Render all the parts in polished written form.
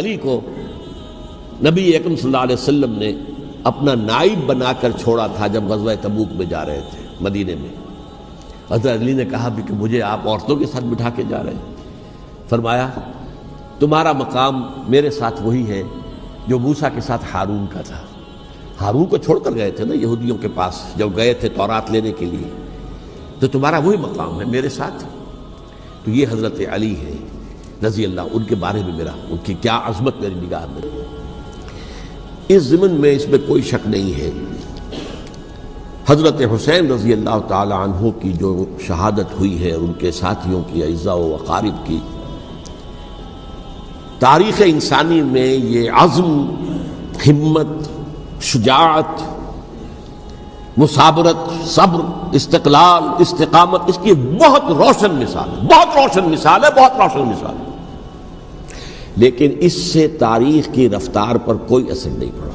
علی کو نبی اکرم صلی اللہ علیہ وسلم نے اپنا نائب بنا کر چھوڑا تھا جب غزوہ تبوک میں جا رہے تھے مدینے میں۔ حضرت علی نے کہا بھی کہ مجھے آپ عورتوں کے ساتھ بٹھا کے جا رہے ہیں۔ فرمایا تمہارا مقام میرے ساتھ وہی ہے جو موسیٰ کے ساتھ ہارون کا تھا۔ ہارون کو چھوڑ کر گئے تھے نا یہودیوں کے پاس جب گئے تھے تورات لینے کے لیے، تو تمہارا وہی مقام ہے میرے ساتھ۔ تو یہ حضرت علی ہے رضی اللہ، ان کے بارے میں ان کی کیا عظمت میری نگاہ میں۔ اس ضمن میں اس میں کوئی شک نہیں ہے، حضرت حسین رضی اللہ تعالی عنہ کی جو شہادت ہوئی ہے، ان کے ساتھیوں کی، اعزاء و اقارب کی، تاریخ انسانی میں یہ عزم، ہمت، شجاعت، مثابرت، صبر، استقلال، استقامت، اس کی بہت روشن مثال ہے، بہت روشن مثال ہے، بہت روشن مثال ہے۔ لیکن اس سے تاریخ کی رفتار پر کوئی اثر نہیں پڑا۔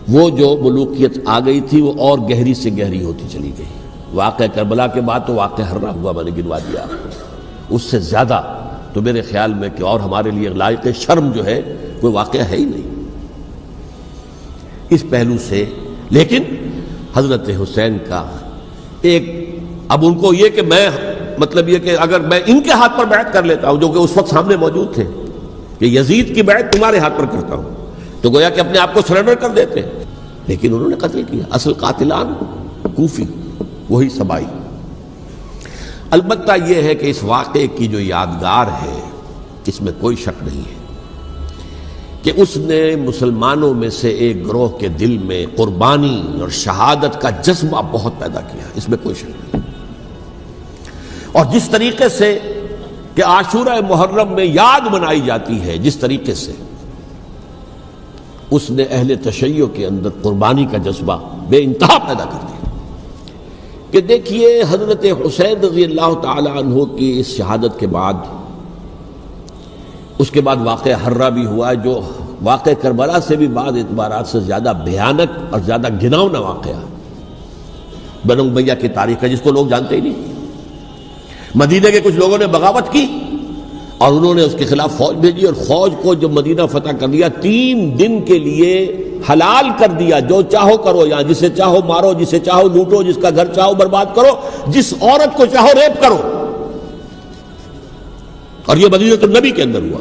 وہ جو ملوکیت آ گئی تھی وہ اور گہری سے گہری ہوتی چلی گئی۔ واقعہ کربلا کے بعد تو واقعہ ہررا ہوا، میں نے گنوا دیا آپ کو، اس سے زیادہ تو میرے خیال میں کہ اور ہمارے لیے لائق شرم جو ہے کوئی واقعہ ہے ہی نہیں اس پہلو سے۔ لیکن حضرت حسین کا ایک، اب ان کو یہ کہ میں مطلب یہ کہ اگر میں ان کے ہاتھ پر بیعت کر لیتا ہوں جو کہ اس وقت سامنے موجود تھے کہ یزید کی بیعت تمہارے ہاتھ پر کرتا ہوں، تو گویا کہ اپنے آپ کو سرنڈر کر دیتے، لیکن انہوں نے قتل کیا۔ اصل قاتلان کوفی، وہی سبائی۔ البتہ یہ ہے کہ اس واقعے کی جو یادگار ہے اس میں کوئی شک نہیں ہے کہ اس نے مسلمانوں میں سے ایک گروہ کے دل میں قربانی اور شہادت کا جذبہ بہت پیدا کیا، اس میں کوئی شک نہیں۔ اور جس طریقے سے کہ عاشورہ محرم میں یاد منائی جاتی ہے، جس طریقے سے اس نے اہل تشیع کے اندر قربانی کا جذبہ بے انتہا پیدا کر دیا کہ دیکھیے حضرت حسین رضی اللہ تعالی عنہ کی اس شہادت کے بعد، اس کے بعد واقعہ ہررا بھی ہوا جو واقعہ کربلا سے بھی بعض اعتبارات سے زیادہ بھیانک اور زیادہ گھناؤنا واقعہ بنو امیہ کی تاریخ کا، جس کو لوگ جانتے ہی نہیں۔ مدینہ کے کچھ لوگوں نے بغاوت کی اور انہوں نے اس کے خلاف فوج بھیجی، اور فوج کو جب مدینہ فتح کر دیا 3 دن کے لیے حلال کر دیا، جو چاہو کرو، یہاں جسے چاہو مارو، جسے چاہو لوٹو، جس کا گھر چاہو برباد کرو، جس عورت کو چاہو ریپ کرو۔ اور یہ مدینہ النبی کے اندر ہوا،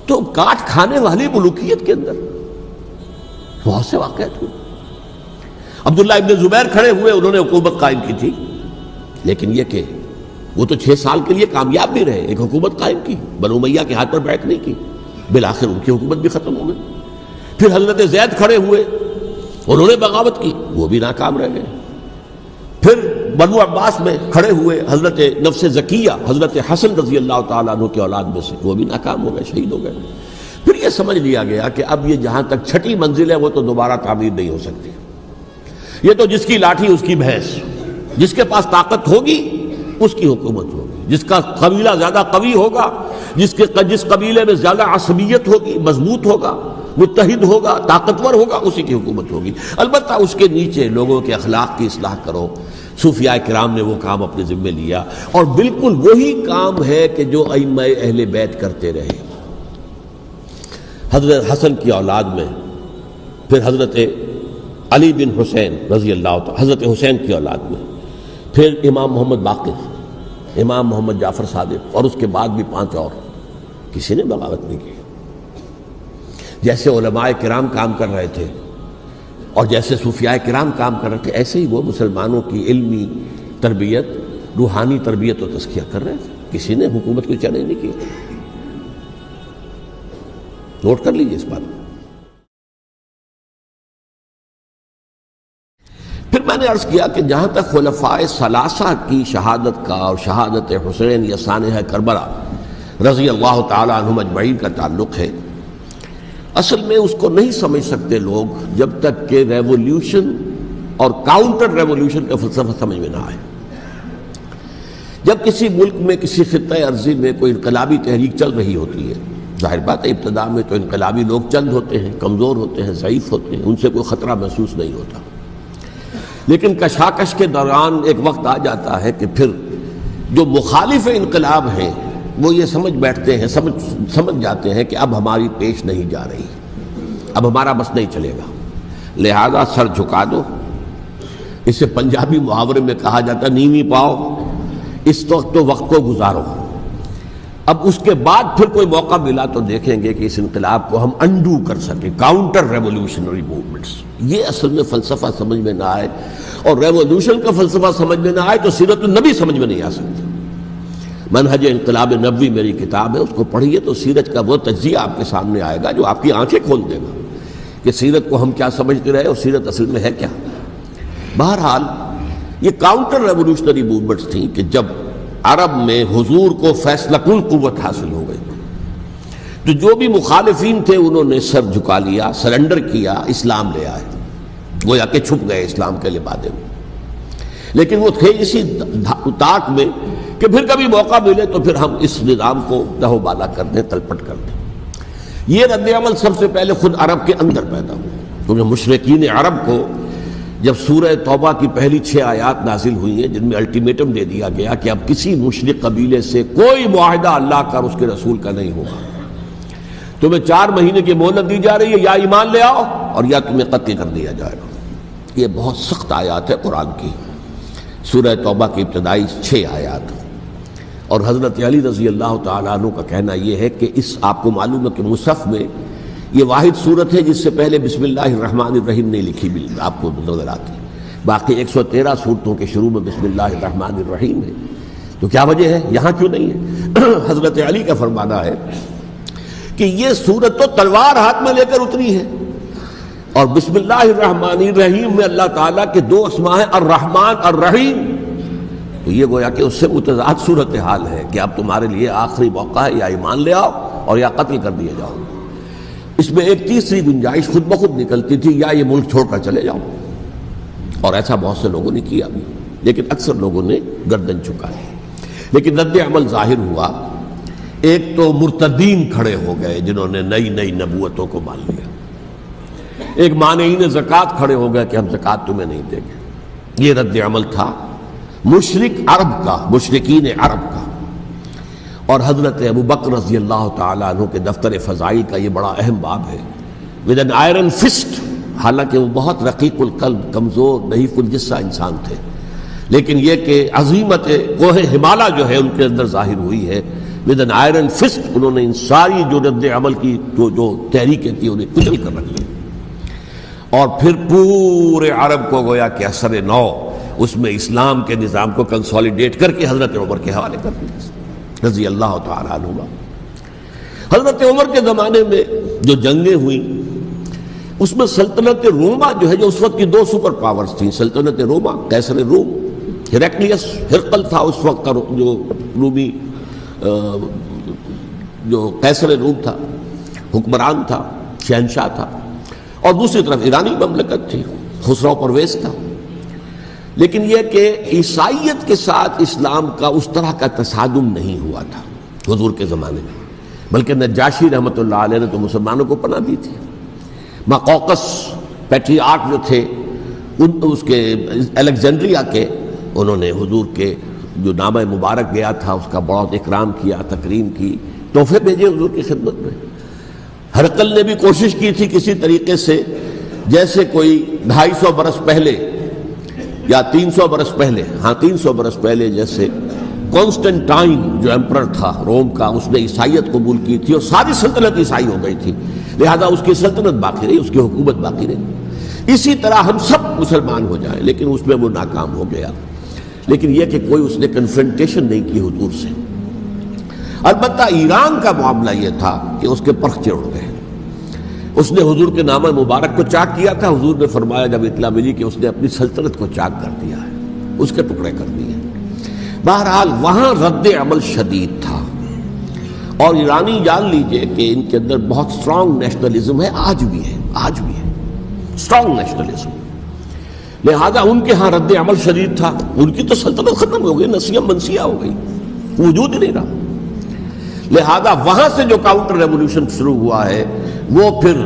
تو کاٹ کھانے والی ملوکیت کے اندر بہت سے واقعات ہوئے۔ عبداللہ ابن زبیر کھڑے ہوئے، انہوں نے حکومت قائم کی تھی، لیکن یہ کہ وہ تو 6 سال کے لیے کامیاب بھی رہے، ایک حکومت قائم کی، بنو امیہ کے ہاتھ پر بیعت نہیں کی، بالآخر ان کی حکومت بھی ختم ہو گئی۔ پھر حضرت زید کھڑے ہوئے، انہوں نے بغاوت کی، وہ بھی ناکام رہ گئے۔ پھر بنو عباس میں کھڑے ہوئے حضرت نفس زکیہ، حضرت حسن رضی اللہ تعالیٰ عنہ کی اولاد میں سے، وہ بھی ناکام ہو گئے، شہید ہو گئے۔ پھر یہ سمجھ لیا گیا کہ اب یہ جہاں تک 6ٹھی منزل ہے وہ تو دوبارہ تعمیر نہیں ہو سکتی، یہ تو جس کی لاٹھی اس کی بھینس، جس کے پاس طاقت ہوگی اس کی حکومت ہوگی، جس کا قبیلہ زیادہ قوی ہوگا، جس قبیلے میں زیادہ عصبیت ہوگی، مضبوط ہوگا، متحد ہوگا، طاقتور ہوگا، اسی کی حکومت ہوگی۔ البتہ اس کے نیچے لوگوں کے اخلاق کی اصلاح کرو۔ صوفیاء کرام نے وہ کام اپنے ذمے لیا، اور بالکل وہی کام ہے کہ جو ائمہ اہل بیت کرتے رہے۔ حضرت حسن کی اولاد میں پھر حضرت علی بن حسین رضی اللہ تعالی، حضرت حسین کی اولاد میں پھر امام محمد باقر، امام محمد جعفر صادق، اور اس کے بعد بھی 5 اور، کسی نے بغاوت نہیں کی۔ جیسے علماء کرام کام کر رہے تھے اور جیسے صوفیاء کرام کام کر رہے تھے، ایسے ہی وہ مسلمانوں کی علمی تربیت، روحانی تربیت و تزکیہ کر رہے تھے، کسی نے حکومت کو چیلنج نہیں کی۔ نوٹ کر لیجیے اس بات کو۔ پھر میں نے عرض کیا کہ جہاں تک خلفاء ثلاثہ کی شہادت کا اور شہادت حسین یا سانحہ کربلا رضی اللہ تعالی عنہم اجمعین کا تعلق ہے، اصل میں اس کو نہیں سمجھ سکتے لوگ جب تک کہ ریولوشن اور کاؤنٹر ریولوشن کا فلسفہ سمجھ میں نہ آئے۔ جب کسی ملک میں، کسی خطہ ارضی میں کوئی انقلابی تحریک چل رہی ہوتی ہے، ظاہر بات ہے ابتداء میں تو انقلابی لوگ چند ہوتے ہیں، کمزور ہوتے ہیں، ضعیف ہوتے ہیں، ان سے کوئی خطرہ محسوس نہیں ہوتا، لیکن کشاکش کے دوران ایک وقت آ جاتا ہے کہ پھر جو مخالف انقلاب ہیں وہ یہ سمجھ بیٹھتے ہیں، سمجھ جاتے ہیں کہ اب ہماری پیش نہیں جا رہی، اب ہمارا بس نہیں چلے گا، لہذا سر جھکا دو۔ اسے پنجابی محاورے میں کہا جاتا ہے نیوی پاؤ، اس وقت تو وقت کو گزارو۔ اب اس کے بعد پھر کوئی موقع ملا تو دیکھیں گے کہ اس انقلاب کو ہم انڈو کر سکیں، کاؤنٹر ریولوشنری موومنٹس۔ یہ اصل میں فلسفہ سمجھ میں نہ آئے اور ریولوشن کا فلسفہ سمجھ میں نہ آئے تو سیرت النبی سمجھ میں نہیں آ سکتی۔ منہج انقلاب نبوی میری کتاب ہے، اس کو پڑھیے تو سیرت کا وہ تجزیہ آپ کے سامنے آئے گا جو آپ کی آنکھیں کھول دے گا کہ سیرت کو ہم کیا سمجھتے رہے اور سیرت اصل میں ہے کیا۔ بہرحال یہ کاؤنٹر ریولوشنری موومنٹس تھیں کہ جب عرب میں حضور کو فیصلہ کن قوت حاصل ہو گئی تو جو بھی مخالفین تھے انہوں نے سر جھکا لیا، سرنڈر کیا، اسلام لے آئے، گویا کہ چھپ گئے اسلام کے لبادے میں۔ لیکن وہ تھے اسی طاق میں کہ پھر کبھی موقع ملے تو پھر ہم اس نظام کو دہو بالا کر دیں، تلپٹ کر دیں۔ یہ رد عمل سب سے پہلے خود عرب کے اندر پیدا ہوا، کیونکہ مشرکین عرب کو جب سورہ توبہ کی پہلی 6 آیات نازل ہوئی ہیں جن میں الٹیمیٹم دے دیا گیا کہ اب کسی مشرک قبیلے سے کوئی معاہدہ اللہ کا اور اس کے رسول کا نہیں ہوگا، تمہیں 4 مہینے کی مہلت دی جا رہی ہے، یا ایمان لے آؤ اور یا تمہیں قتل کر دیا جائے گا۔ یہ بہت سخت آیات ہے قرآن کی، سورہ توبہ کی ابتدائی 6 آیات۔ اور حضرت علی رضی اللہ تعالیٰ عنہ کا کہنا یہ ہے کہ اس آپ کو معلوم ہے کہ مصحف میں یہ واحد صورت ہے جس سے پہلے بسم اللہ الرحمن الرحیم نہیں لکھی آپ کو نظر آتی، باقی 113 صورتوں کے شروع میں بسم اللہ الرحمن الرحیم ہے۔ تو کیا وجہ ہے یہاں کیوں نہیں ہے؟ حضرت علی کا فرمانا ہے کہ یہ صورت تو تلوار ہاتھ میں لے کر اتری ہے، اور بسم اللہ الرحمن الرحیم میں اللہ تعالیٰ کے 2 اسماء ہیں، الرحمن الرحیم، تو یہ گویا کہ اس سے متضاد صورتحال ہے کہ اب تمہارے لیے آخری موقع ہے، یا ایمان لے آؤ اور یا قتل کر دیے جاؤ۔ اس میں ایک تیسری گنجائش خود بخود نکلتی تھی، یا یہ ملک چھوڑ کر چلے جاؤ، اور ایسا بہت سے لوگوں نے کیا بھی، لیکن اکثر لوگوں نے گردن چکائی۔ لیکن رد عمل ظاہر ہوا، ایک تو مرتدین کھڑے ہو گئے جنہوں نے نئی نبوتوں کو مان لیا، ایک مانعین زکوٰۃ کھڑے ہو گئے کہ ہم زکوٰۃ تمہیں نہیں دیں گے۔ یہ رد عمل تھا مشرک عرب کا، مشرکین عرب کا۔ اور حضرت ابو بکر رضی اللہ تعالیٰ عنہ کے دفتر فضائل کا یہ بڑا اہم باب ہے، ود این آئرن فسٹ، حالانکہ وہ بہت رقیق القلب، کمزور نحیف الجثہ انسان تھے، لیکن یہ کہ عظیمت کوہ ہمالیہ جو ہے ان کے اندر ظاہر ہوئی ہے، ود این آئرن فسٹ انہوں نے ان ساری جو رد عمل کی جو تحریکیں تھیں انہیں کچل کر رکھ لیا، اور پھر پورے عرب کو گویا کہ اثر نو اس میں اسلام کے نظام کو کنسولیڈیٹ کر کے حضرت عمر کے حوالے کر دیا رضی اللہ تعالیٰ عنہ۔ حضرت عمر کے زمانے میں جو جنگیں ہوئیں اس میں سلطنت روما جو ہے، جو اس وقت کی 2 سپر پاورز تھیں، سلطنت روما، قیصر روم، ہیرکلیس، ہرقل تھا اس وقت کا جو رومی جو قیصر روم تھا، حکمران تھا، شہنشاہ تھا، اور دوسری طرف ایرانی مملکت تھی، خسرو پرویز تھا۔ لیکن یہ کہ عیسائیت کے ساتھ اسلام کا اس طرح کا تصادم نہیں ہوا تھا حضور کے زمانے میں، بلکہ نجاشی رحمۃ اللہ علیہ نے تو مسلمانوں کو پناہ دی تھی۔ مقوقس پیٹریارک جو تھے اس کے الیگزینڈریا کے، انہوں نے حضور کے جو نامہ مبارک گیا تھا اس کا بہت اکرام کیا، تکریم کی، تحفے بھیجے حضور کی خدمت میں۔ ہرقل نے بھی کوشش کی تھی کسی طریقے سے، جیسے کوئی 250 برس پہلے یا 300 برس پہلے، 300 برس پہلے جیسے کانسٹنٹائن جو ایمپرر تھا روم کا، اس نے عیسائیت قبول کی تھی اور ساری سلطنت عیسائی ہو گئی تھی، لہذا اس کی سلطنت باقی رہی، اس کی حکومت باقی رہی۔ اسی طرح ہم سب مسلمان ہو جائیں، لیکن اس میں وہ ناکام ہو گیا۔ لیکن یہ کہ کوئی اس نے کنفرنٹیشن نہیں کی حضور سے۔ البتہ ایران کا معاملہ یہ تھا کہ اس کے پرخچے اڑ گئے، اس نے حضور کے نامہ مبارک کو چاک کیا تھا، حضور نے فرمایا جب اطلاع ملی کہ اس نے اپنی سلطنت کو چاک کر دیا ہے، اس کے ٹکڑے کر دیے۔ بہرحال وہاں رد عمل شدید تھا، اور ایرانی جان لیجئے کہ ان کے اندر بہت سٹرانگ نیشنلزم ہے، آج بھی ہے سٹرانگ نیشنلزم، لہذا ان کے ہاں رد عمل شدید تھا۔ ان کی تو سلطنت ختم ہو گئی، نسیہ منسیہ ہو گئی، وجود ہی نہیں رہا۔ لہذا وہاں سے جو کاؤنٹر ریولوشن شروع ہوا ہے وہ پھر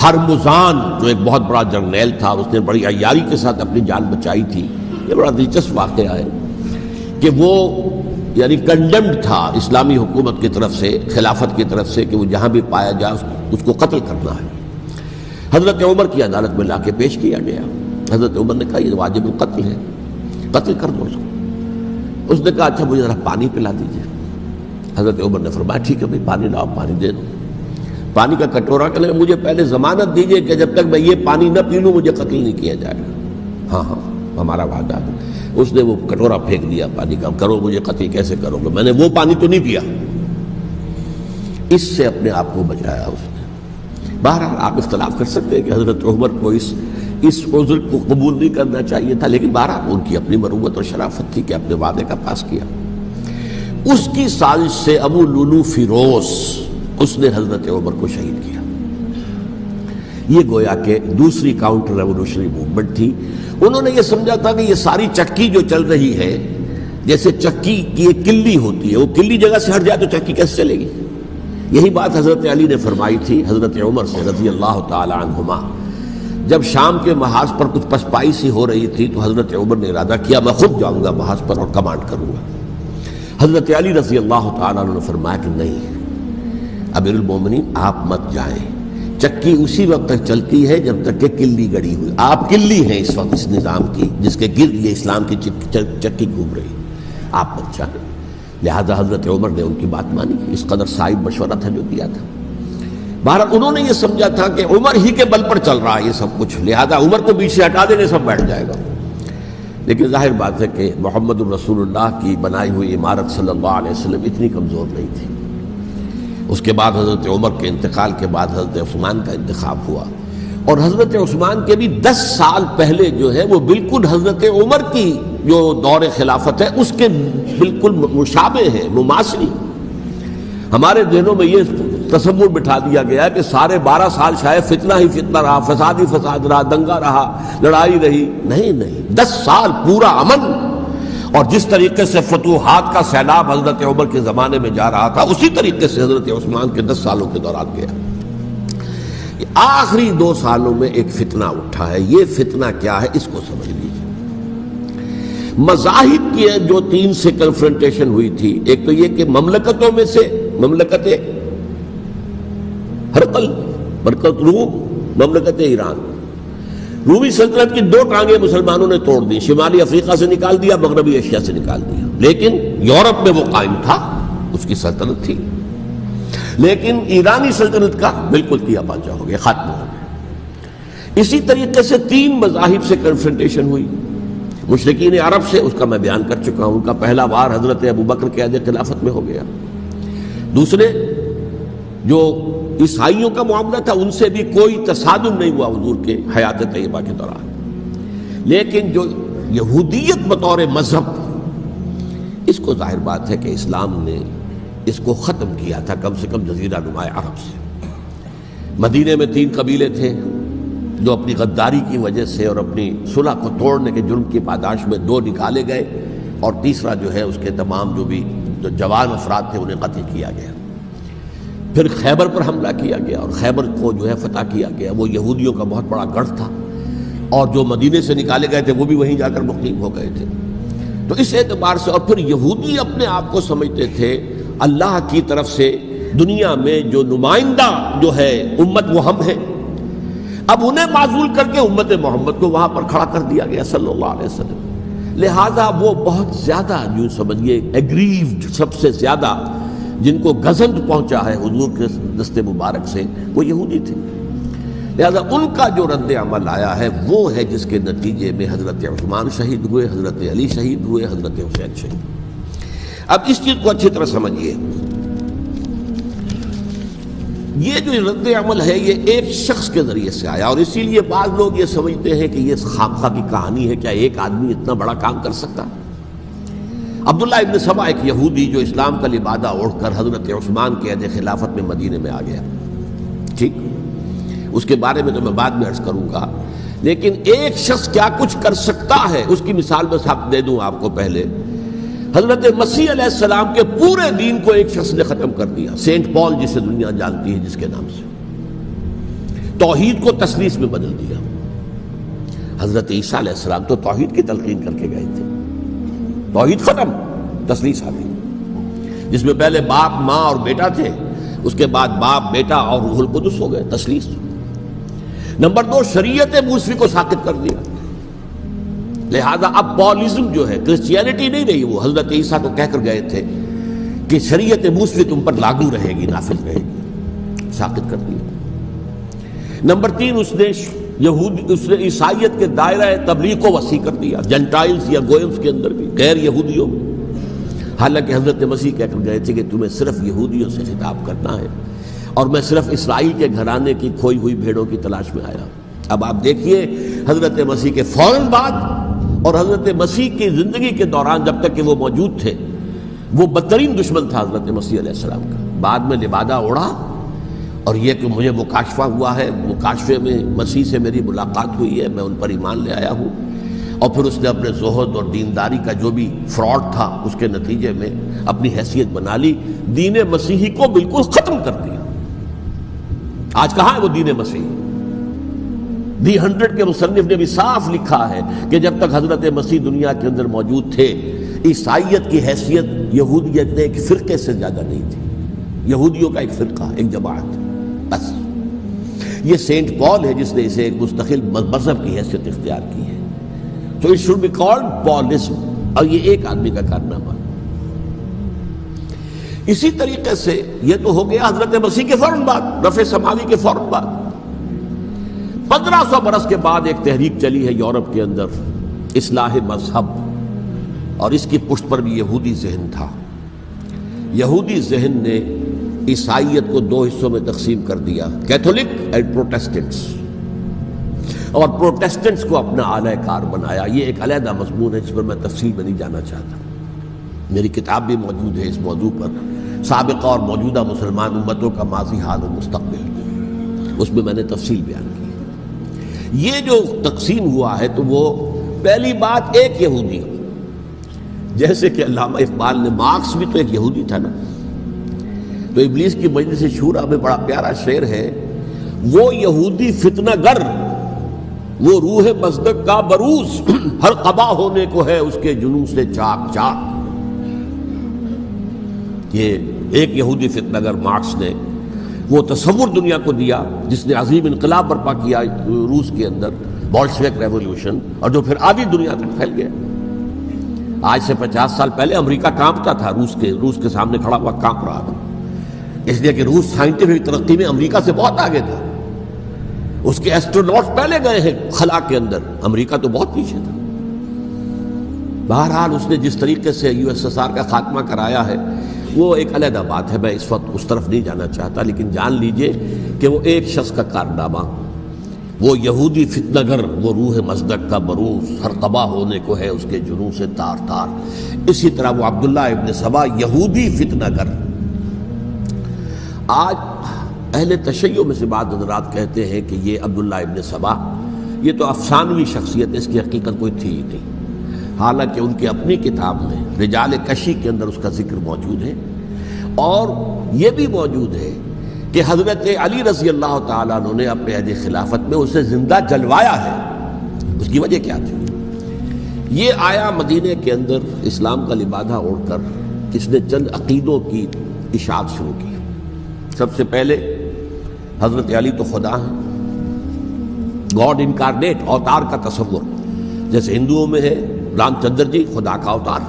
ہرمزان جو ایک بہت بڑا جرنیل تھا، اس نے بڑی عیاری کے ساتھ اپنی جان بچائی تھی۔ یہ بڑا دلچسپ واقعہ ہے کہ وہ یعنی کنڈمڈ تھا اسلامی حکومت کی طرف سے، خلافت کی طرف سے، کہ وہ جہاں بھی پایا جائے اس کو قتل کرنا ہے۔ حضرت عمر کی عدالت میں لا کے پیش کیا گیا۔ حضرت عمر نے کہا یہ واجب القتل ہے، قتل کر دو اس کو۔ اس نے کہا اچھا مجھے ذرا پانی پلا دیجیے۔ حضرت عمر نے فرمایا ٹھیک ہے بھائی پانی لاؤ، پانی دے دو۔ پانی کا کٹورا کہ مجھے پہلے ضمانت دیجیے کہ جب تک میں یہ پانی نہ پی لوں مجھے قتل نہیں کیا جائے گا۔ ہاں ہاں ہمارا وعدہ ہے۔ اس نے وہ کٹورا پھینک دیا پانی کا، کرو مجھے قتل کیسے کرو گے، میں نے وہ پانی تو نہیں پیا۔ اس سے اپنے آپ کو بچایا اس نے۔ بہرحال آپ اختلاف کر سکتے ہیں کہ حضرت عمر کو اس عذر کو قبول نہیں کرنا چاہیے تھا، لیکن بہرحال ان کی اپنی مروت اور شرافت تھی کہ اپنے وعدے کا پاس کیا۔ اس کی سازش سے ابو لولو فیروز اس نے حضرت عمر کو شہید کیا۔ یہ گویا کہ دوسری کاؤنٹر ریولوشنری موومنٹ تھی۔ انہوں نے یہ سمجھا تھا کہ یہ ساری چکی جو چل رہی ہے، جیسے چکی کی ایک کلی ہوتی ہے، وہ کلی جگہ سے ہٹ جائے تو چکی کیسے چلے گی؟ یہی بات حضرت علی نے فرمائی تھی حضرت عمر سے رضی اللہ تعالی عنہما۔ جب شام کے محاذ پر کچھ پسپائی سی ہو رہی تھی تو حضرت عمر نے ارادہ کیا میں خود جاؤں گا محاذ پر اور کمانڈ کروں گا۔ حضرت علی رضی اللہ تعالیٰ عنہ نے فرمایا کہ نہیں امیر المومنین آپ مت جائیں، چکی اسی وقت تک چلتی ہے جب تک کہ کلی گڑی ہوئی۔ آپ کلی ہیں اس وقت اس نظام کی جس کے گرد یہ اسلام کی چکی گھوم رہی، آپ مت جائیں۔ لہذا حضرت عمر نے ان کی بات مانی، اس قدر صائب مشورہ تھا جو دیا تھا۔ بہرحال انہوں نے یہ سمجھا تھا کہ عمر ہی کے بل پر چل رہا ہے یہ سب کچھ، لہذا عمر کو بیچ سے ہٹا دینے سب بیٹھ جائے گا۔ لیکن ظاہر بات ہے کہ محمد الرسول اللہ کی بنائی ہوئی عمارت صلی اللہ علیہ وسلم اتنی کمزور نہیں تھی۔ اس کے بعد حضرت عمر کے انتقال کے بعد حضرت عثمان کا انتخاب ہوا، اور حضرت عثمان کے بھی 10 سال پہلے جو ہے وہ بالکل حضرت عمر کی جو دور خلافت ہے اس کے بالکل مشابہ ہے، مماثلی۔ ہمارے ذہنوں میں یہ تصور بٹھا دیا گیا ہے کہ سارے 12 سال شاید فتنہ ہی فتنہ رہا، فساد ہی فساد رہا، دنگا رہا، لڑائی رہی۔ نہیں، 10 سال پورا امن، اور جس طریقے سے فتوحات کا سیلاب حضرت عمر کے زمانے میں جا رہا تھا اسی طریقے سے حضرت عثمان کے 10 سالوں کے دوران گیا۔ آخری 2 سالوں میں ایک فتنہ اٹھا ہے، یہ فتنہ کیا ہے اس کو سمجھ لیجیے۔ مذاہب کی جو 3 سے کنفرنٹیشن ہوئی تھی، ایک تو یہ کہ مملکتوں میں سے مملکت ہرقل، مملکت روم، مملکت ایران، رومی سلطنت کی 2 ٹانگیں مسلمانوں نے توڑ دی، شمالی افریقہ سے نکال دیا، مغربی ایشیا سے نکال دیا، لیکن یورپ میں وہ قائم تھا، اس کی سلطنت تھی۔ لیکن ایرانی سلطنت کا بالکل تیا پانچا ہو گیا، ختم ہو گیا۔ اسی طریقے سے 3 مذاہب سے کنفرنٹیشن ہوئی، مشرکین عرب سے، اس کا میں بیان کر چکا ہوں، ان کا پہلا وار حضرت ابوبکر کے عہد خلافت میں ہو گیا۔ دوسرے جو عیسائیوں کا معاملہ تھا ان سے بھی کوئی تصادم نہیں ہوا حضور کے حیات طیبہ کے دوران، لیکن جو یہودیت بطور مذہب، اس کو ظاہر بات ہے کہ اسلام نے اس کو ختم کیا تھا، کم سے کم جزیرہ نما عرب سے۔ مدینے میں 3 قبیلے تھے جو اپنی غداری کی وجہ سے اور اپنی صلح کو توڑنے کے جرم کی پاداش میں 2 نکالے گئے، اور تیسرا جو ہے اس کے تمام جو جوان افراد تھے انہیں قتل کیا گیا۔ پھر خیبر پر حملہ کیا گیا اور خیبر کو جو ہے فتح کیا گیا، وہ یہودیوں کا بہت بڑا گڑھ تھا، اور جو مدینے سے نکالے گئے تھے وہ بھی وہیں جا کر مقیم ہو گئے تھے۔ تو اس اعتبار سے، اور پھر یہودی اپنے آپ کو سمجھتے تھے اللہ کی طرف سے دنیا میں جو نمائندہ جو ہے امت وہ ہم ہیں، اب انہیں معزول کر کے امت محمد کو وہاں پر کھڑا کر دیا گیا صلی اللہ علیہ وسلم۔ لہذا وہ بہت زیادہ جو سمجھیے ایگریوڈ، سب سے زیادہ جن کو گزند پہنچا ہے حضور کے دست مبارک سے، وہ یہودی تھے۔ لہذا ان کا جو رد عمل آیا ہے وہ ہے جس کے نتیجے میں حضرت عثمان شہید ہوئے، حضرت علی شہید ہوئے، حضرت حسین شہید ہوئے۔ اب اس چیز کو اچھی طرح سمجھیے، یہ جو رد عمل ہے یہ ایک شخص کے ذریعے سے آیا، اور اسی لیے بعض لوگ یہ سمجھتے ہیں کہ یہ خامخواہ کی کہانی ہے، کیا ایک آدمی اتنا بڑا کام کر سکتا؟ عبداللہ ابن سبا ایک یہودی جو اسلام کا لبادہ اوڑھ کر حضرت عثمان کے عہد خلافت میں مدینے میں آ گیا، ٹھیک، اس کے بارے میں تو میں بعد میں عرض کروں گا، لیکن ایک شخص کیا کچھ کر سکتا ہے اس کی مثال میں صاحب دے دوں آپ کو۔ پہلے حضرت مسیح علیہ السلام کے پورے دین کو ایک شخص نے ختم کر دیا، سینٹ پال جسے دنیا جانتی ہے جس کے نام سے، توحید کو تثلیث میں بدل دیا۔ حضرت عیسیٰ علیہ السلام تو توحید کی تلقین کر کے گئے تھے، توحید ختم، تثلیث آ گئی۔ جس میں پہلے باپ ماں اور بیٹا تھے، اس کے بعد باپ بیٹا اور روح القدس ہو گئے، تثلیث۔ نمبر 2، شریعت موسوی کو ساقط کر دیا، لہذا اب پالزم جو ہے، کرسچینٹی نہیں رہی، وہ حضرت عیسیٰ کو کہہ کر گئے تھے کہ شریعت موسوی تم پر لاگو رہے گی، نافذ رہے گی، ساقط کر دیا۔ نمبر 3، اس نے عیسائیت کے دائرہ تبلیغ کو وسیع کر دیا، جنٹائلز یا گوئمز کے اندر بھی، غیر یہودیوں میں، حالانکہ حضرت مسیح کہہ کر گئے تھے کہ تمہیں صرف یہودیوں سے خطاب کرنا ہے، اور میں صرف اسرائیل کے گھرانے کی کھوئی ہوئی بھیڑوں کی تلاش میں آیا۔ اب آپ دیکھیے حضرت مسیح کے فوراً بعد اور حضرت مسیح کی زندگی کے دوران جب تک کہ وہ موجود تھے، وہ بدترین دشمن تھا حضرت مسیح علیہ السلام کا۔ بعد میں لبادہ اڑا، اور یہ کہ مجھے مکاشفہ ہوا ہے، مکاشفے میں مسیح سے میری ملاقات ہوئی ہے، میں ان پر ایمان لے آیا ہوں، اور پھر اس نے اپنے زہد اور دینداری کا جو بھی فراڈ تھا اس کے نتیجے میں اپنی حیثیت بنا لی، دین مسیحی کو بالکل ختم کر دیا۔ آج کہاں ہے وہ دین مسیحی؟ دی 100 کے مصنف نے بھی صاف لکھا ہے کہ جب تک حضرت مسیح دنیا کے اندر موجود تھے، عیسائیت کی حیثیت یہودیت نے ایک فرقے سے زیادہ نہیں تھی، یہودیوں کا ایک فرقہ، ایک جماعت، بس۔ یہ سینٹ پال ہے جس نے اسے ایک مستقل مذہب کی حیثیت اختیار کی ہے، تو اٹ شوڈ بی کالڈ پالزم، اور یہ ایک آدمی کا کارنامہ۔ اسی طریقے سے یہ تو ہو گیا حضرت مسیح کے فوراً بعد، رفع سماوی کے فوراً بعد۔ 1500 برس کے بعد ایک تحریک چلی ہے یورپ کے اندر، اصلاح مذہب، اور اس کی پشت پر بھی یہودی ذہن تھا۔ یہودی ذہن نے عیسائیت کو 2 حصوں میں تقسیم کر دیا، کیتھولک اینڈ پروٹیسٹنٹس، اور پروٹیسٹنٹس کو اپنا اعلی کار بنایا۔ یہ ایک علیحدہ مضمون ہے جس پر میں تفصیل میں نہیں جانا چاہتا، میری کتاب بھی موجود ہے اس موضوع پر، سابقہ اور موجودہ مسلمان امتوں کا ماضی، حال اور مستقبل، اس میں نے تفصیل بیان کی۔ یہ جو تقسیم ہوا ہے تو وہ پہلی بات ایک یہودی، جیسے کہ علامہ اقبال نے، مارکس بھی تو ایک یہودی تھا نا، تو ابلیس کی مجلس شورا میں بڑا پیارا شعر ہے، وہ یہودی فتنہ گر، وہ روح مصدق کا بروز، ہر قبا ہونے کو ہے اس کے جنوں سے چاک چاک۔ یہ ایک یہودی فتنہ گر مارکس نے وہ تصور دنیا کو دیا جس نے عظیم انقلاب برپا کیا روس کے اندر، بولشوک ریولوشن، اور جو پھر آدھی دنیا تک پھیل گیا۔ آج سے 50 سال پہلے امریکہ کانپتا تھا، روس کے سامنے کھڑا ہوا کانپ رہا تھا، اس لیے کہ روس سائنٹیفک ترقی میں امریکہ سے بہت آگے تھا، اس کے ایسٹروناٹس پہلے گئے ہیں خلا کے اندر، امریکہ تو بہت پیچھے تھا۔ بہرحال اس نے جس طریقے سے USSR کا خاتمہ کرایا ہے وہ ایک علیحدہ بات ہے، میں اس وقت اس طرف نہیں جانا چاہتا، لیکن جان لیجئے کہ وہ ایک شخص کا کارنامہ، وہ یہودی فتنہ گر، وہ روح مصدق کا بروز، ہر قبا ہونے کو ہے اس کے جنوں سے تار تار۔ اسی طرح وہ عبداللہ ابن سبا، یہودی فتنہ گر۔ آج اہل تشیع میں سے بعض حضرات کہتے ہیں کہ یہ عبداللہ ابن سبا یہ تو افسانوی شخصیت ہے، اس کی حقیقت کوئی تھی ہی نہیں، حالانکہ ان کی اپنی کتاب میں رجال کشی کے اندر اس کا ذکر موجود ہے، اور یہ بھی موجود ہے کہ حضرت علی رضی اللہ تعالیٰ عنہ نے اپنے عہد خلافت میں اسے زندہ جلوایا ہے۔ اس کی وجہ کیا تھی؟ یہ آیا مدینے کے اندر اسلام کا لبادہ اوڑھ کر، اس نے چند عقیدوں کی اشاعت شروع کی۔ سب سے پہلے حضرت علی تو خدا ہیں، گاڈ انکارنیٹ، اوتار کا تصور، جیسے ہندوؤں میں ہے رام چندر جی خدا کا اوتار،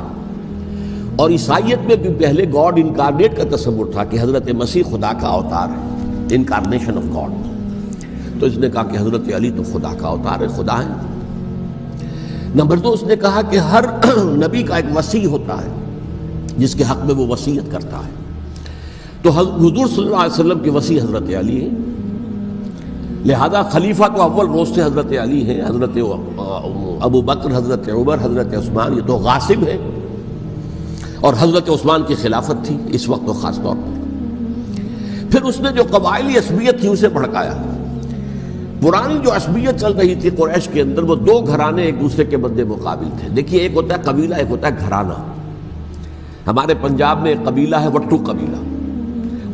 اور عیسائیت میں بھی پہلے گاڈ انکارنیٹ کا تصور تھا کہ حضرت مسیح خدا کا اوتار ہے، انکارنیشن آف گاڈ۔ تو اس نے کہا کہ حضرت علی تو خدا کا اوتار ہے، خدا ہے۔ نمبر 2، اس نے کہا کہ ہر نبی کا ایک وصی ہوتا ہے جس کے حق میں وہ وصیت کرتا ہے، تو حضور صلی اللہ علیہ وسلم کے وصی حضرت علی ہیں، لہذا خلیفہ تو اول روز سے حضرت علی ہیں، حضرت ابو بکر، حضرت عمر، حضرت عثمان یہ تو غاصب ہیں، اور حضرت عثمان کی خلافت تھی اس وقت تو خاص طور پر۔ پھر اس نے جو قبائلی عصبیت تھی اسے بھڑکایا۔ پرانی جو عصبیت چل رہی تھی قریش کے اندر، وہ 2 گھرانے ایک دوسرے کے مد مقابل تھے۔ دیکھیے، ایک ہوتا ہے قبیلہ، ایک ہوتا ہے گھرانہ۔ ہمارے پنجاب میں ایک قبیلہ ہے وٹو قبیلہ،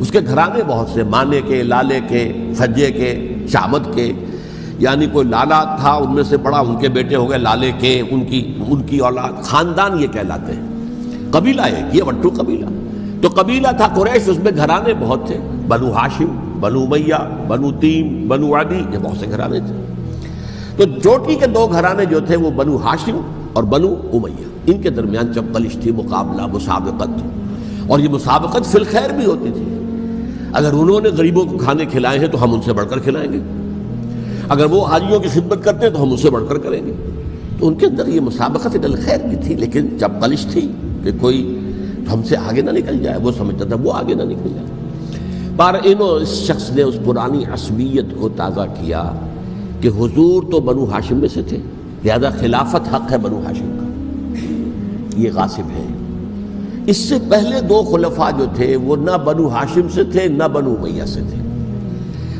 اس کے گھرانے بہت سے، مانے کے، لالے کے، فجے کے، شامت کے، یعنی کوئی لالا تھا ان میں سے بڑا، ان کے بیٹے ہو گئے لالے کے، ان کی اولاد، خاندان یہ کہلاتے ہیں۔ قبیلہ ایک، یہ وٹو قبیلہ۔ تو قبیلہ تھا قریش، اس میں گھرانے بہت تھے، بنو ہاشم، بنو امیہ، بنو تیم، بنو عدی، یہ بہت سے گھرانے تھے۔ تو چوٹی کے دو گھرانے جو تھے وہ بنو ہاشم اور بنو امیہ، ان کے درمیان چپقلش تھی، مقابلہ، مسابقت، اور یہ مسابقت فی الخیر بھی ہوتی تھی۔ اگر انہوں نے غریبوں کو کھانے کھلائے ہیں تو ہم ان سے بڑھ کر کھلائیں گے، اگر وہ حاجیوں کی خدمت کرتے ہیں تو ہم ان سے بڑھ کر کریں گے۔ تو ان کے اندر یہ مسابقت فی الخیر کی تھی، لیکن چپقلش تھی کہ کوئی ہم سے آگے نہ نکل جائے، وہ سمجھتا تھا وہ آگے نہ نکل جائے۔ پر اس شخص نے اس پرانی عصبیت کو تازہ کیا کہ حضور تو بنو ہاشم میں سے تھے، لہذا خلافت حق ہے بنو ہاشم کا، یہ غاصب ہے۔ اس سے پہلے دو خلفاء جو تھے وہ نہ بنو ہاشم سے تھے نہ بنو امیہ سے تھے۔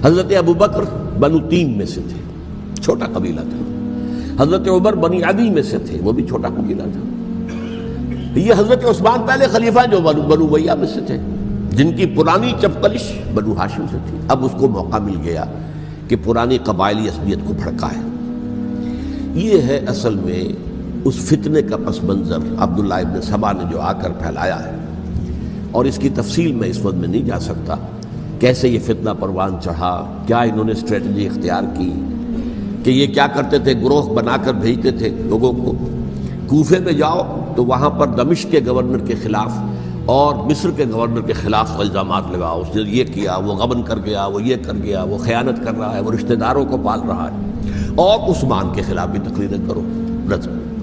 حضرت ابوبکر بنو تیم میں سے تھے، چھوٹا قبیلہ تھا۔ حضرت عمر بنی عدی میں سے تھے، وہ بھی چھوٹا قبیلہ تھا۔ یہ حضرت عثمان پہلے خلیفہ جو بنو امیہ میں سے تھے، جن کی پرانی چپقلش بنو ہاشم سے تھی۔ اب اس کو موقع مل گیا کہ پرانی قبائلی عصبیت کو بھڑکائے۔ یہ ہے اصل میں اس فتنے کا پس منظر عبداللہ ابن سبا نے جو آ کر پھیلایا ہے، اور اس کی تفصیل میں اس وقت میں نہیں جا سکتا، کیسے یہ فتنہ پروان چڑھا، کیا انہوں نے اسٹریٹجی اختیار کی، کہ یہ کیا کرتے تھے، گروہ بنا کر بھیجتے تھے لوگوں کو، کوفے میں جاؤ تو وہاں پر دمشق کے گورنر کے خلاف اور مصر کے گورنر کے خلاف الزامات لگاؤ، اس نے یہ کیا، وہ غبن کر گیا، وہ یہ کر گیا، وہ خیانت کر رہا ہے، وہ رشتہ داروں کو پال رہا ہے، اور عثمان کے خلاف بھی تقریریں کرو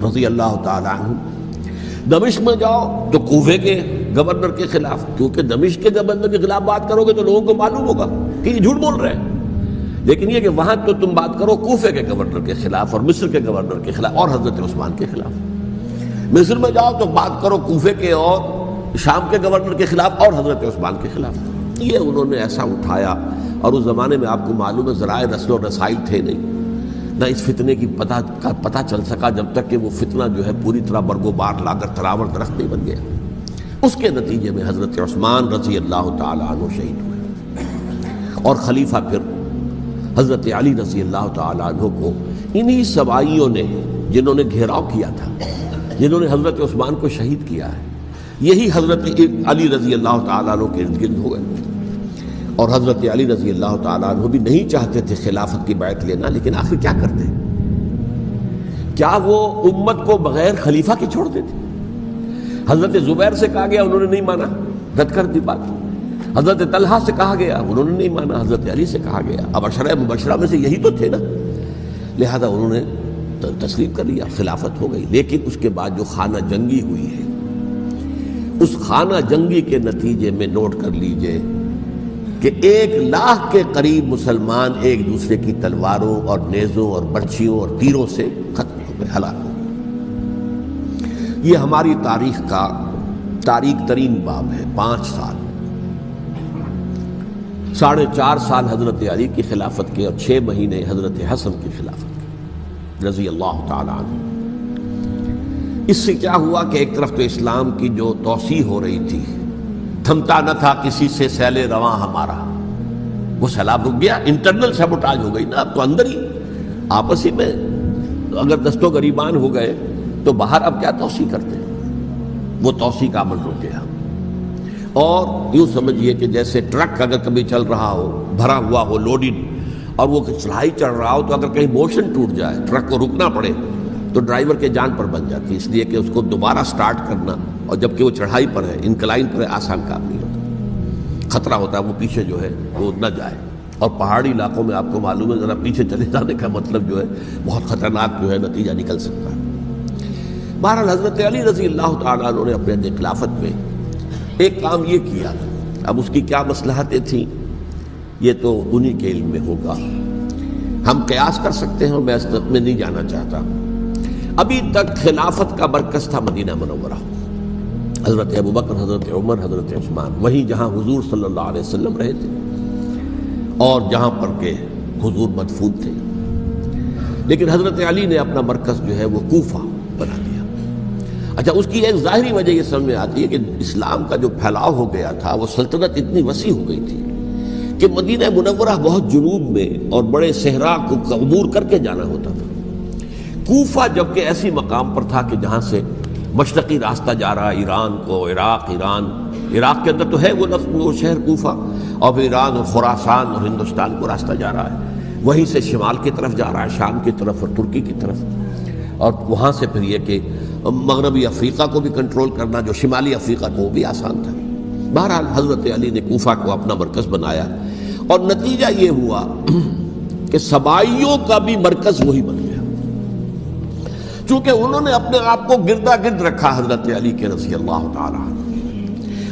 رضی اللہ تعالی عنہ۔ دمشق میں جاؤ تو کوفے کے گورنر کے خلاف، کیونکہ دمشق کے گورنر کے خلاف بات کرو گے تو لوگوں کو معلوم ہوگا کہ یہ جھوٹ بول رہے ہیں، لیکن یہ کہ وہاں تو تم بات کرو کوفے کے گورنر کے خلاف اور مصر کے گورنر کے خلاف اور حضرت عثمان کے خلاف۔ مصر میں جاؤ تو بات کرو کوفے کے اور شام کے گورنر کے خلاف اور حضرت عثمان کے خلاف۔ یہ انہوں نے ایسا اٹھایا، اور اس زمانے میں آپ کو معلوم ہے ذرائع رسل و رسائل تھے نہیں، نہ اس فتنے کی پتہ چل سکا جب تک کہ وہ فتنہ جو ہے پوری طرح برگ و بار لا کر تراور درخت نہیں بن گیا۔ اس کے نتیجے میں حضرت عثمان رضی اللہ تعالی عنہ شہید ہوئے، اور خلیفہ پھر حضرت علی رضی اللہ تعالی عنہ کو انہی سوائیوں نے، جنہوں نے گھیراؤ کیا تھا، جنہوں نے حضرت عثمان کو شہید کیا ہے، یہی حضرت علی رضی اللہ تعالیٰ عنہ کے ارد گرد ہو گئے۔ اور حضرت علی رضی اللہ تعالیٰ عنہ بھی نہیں چاہتے تھے خلافت کی بیعت لینا، لیکن آخر کیا کرتے؟ کیا وہ امت کو بغیر خلیفہ کے چھوڑ دیتے؟ حضرت زبیر سے کہا گیا، انہوں نے نہیں مانا، رد کر دی بات۔ حضرت طلحہ سے کہا گیا، انہوں نے نہیں مانا۔ حضرت علی سے کہا گیا، اب عشرہ مبشرہ میں سے یہی تو تھے نا، لہذا انہوں نے تسلیم کر لیا، خلافت ہو گئی۔ لیکن اس کے بعد جو خانہ جنگی ہوئی ہے، اس خانہ جنگی کے نتیجے میں نوٹ کر لیجئے کہ 1,00,000 کے قریب مسلمان ایک دوسرے کی تلواروں اور نیزوں اور برچھیوں اور تیروں سے ختم ہو گئے، ہلاک ہو گئے۔ یہ ہماری تاریخ کا تاریک ترین باب ہے۔ 5 سال، 4.5 سال حضرت علی کی خلافت کے، اور 6 مہینے حضرت حسن کی خلافت کے رضی اللہ تعالی عنہ۔ اس سے کیا ہوا کہ ایک طرف تو اسلام کی جو توسیع ہو رہی تھی، تھمتا نہ تھا کسی سے سیل رواں ہمارا، وہ سیلاب رک گیا، انٹرنل سیبوٹاج ہو گئی نا، اب تو اندر ہی آپس ہی میں اگر دست و گریبان ہو گئے تو باہر اب کیا توسیع کرتے ہیں، وہ توسیع کا عمل رک گیا۔ اور یوں سمجھیے کہ جیسے ٹرک اگر کبھی چل رہا ہو، بھرا ہوا ہو، لوڈڈ، اور وہ چڑھائی چڑھ رہا ہو، تو اگر کہیں موشن ٹوٹ جائے، ٹرک کو رکنا پڑے، تو ڈرائیور کے جان پر بن جاتی، اس لیے کہ اس کو دوبارہ سٹارٹ کرنا، اور جبکہ وہ چڑھائی پر ہے، انکلائن پر ہے، آسان کام نہیں ہوتا، خطرہ ہوتا ہے وہ پیچھے جو ہے وہ نہ جائے۔ اور پہاڑی علاقوں میں آپ کو معلوم ہے ذرا پیچھے چلے جانے کا مطلب جو ہے بہت خطرناک جو ہے نتیجہ نکل سکتا ہے۔ بہرحال حضرت علی رضی اللہ تعالیٰ عنہ نے اپنے خلافت میں ایک کام یہ کیا، اب اس کی کیا مصلحتیں تھیں یہ تو انہی کے علم میں ہوگا، ہم قیاس کر سکتے ہیں، میں اس میں نہیں جانا چاہتا۔ ابھی تک خلافت کا مرکز تھا مدینہ منورہ، حضرت ابوبکر، حضرت عمر، حضرت عثمان، وہیں جہاں حضور صلی اللہ علیہ وسلم رہے تھے اور جہاں پر کہ حضور مدفون تھے۔ لیکن حضرت علی نے اپنا مرکز جو ہے وہ کوفہ بنا دیا۔ اچھا، اس کی ایک ظاہری وجہ یہ سمجھ میں آتی ہے کہ اسلام کا جو پھیلاؤ ہو گیا تھا، وہ سلطنت اتنی وسیع ہو گئی تھی کہ مدینہ منورہ بہت جنوب میں اور بڑے صحرا کو عبور کر کے جانا ہوتا تھا۔ کوفہ جبکہ ایسی مقام پر تھا کہ جہاں سے مشرقی راستہ جا رہا، ایران کو، عراق، ایران عراق کے اندر تو ہے وہ شہر کوفہ، اور پھر ایران اور خراسان اور ہندوستان کو راستہ جا رہا ہے، وہیں سے شمال کی طرف جا رہا ہے، شام کی طرف اور ترکی کی طرف، اور وہاں سے پھر یہ کہ مغربی افریقہ کو بھی کنٹرول کرنا، جو شمالی افریقہ کو وہ بھی آسان تھا۔ بہرحال حضرت علی نے کوفہ کو اپنا مرکز بنایا، اور نتیجہ یہ ہوا کہ سبائیوں کا بھی مرکز وہی بن گیا، چونکہ انہوں نے اپنے آپ کو گردا گرد رکھا حضرت علی کے رضی اللہ تعالیٰ عنہ۔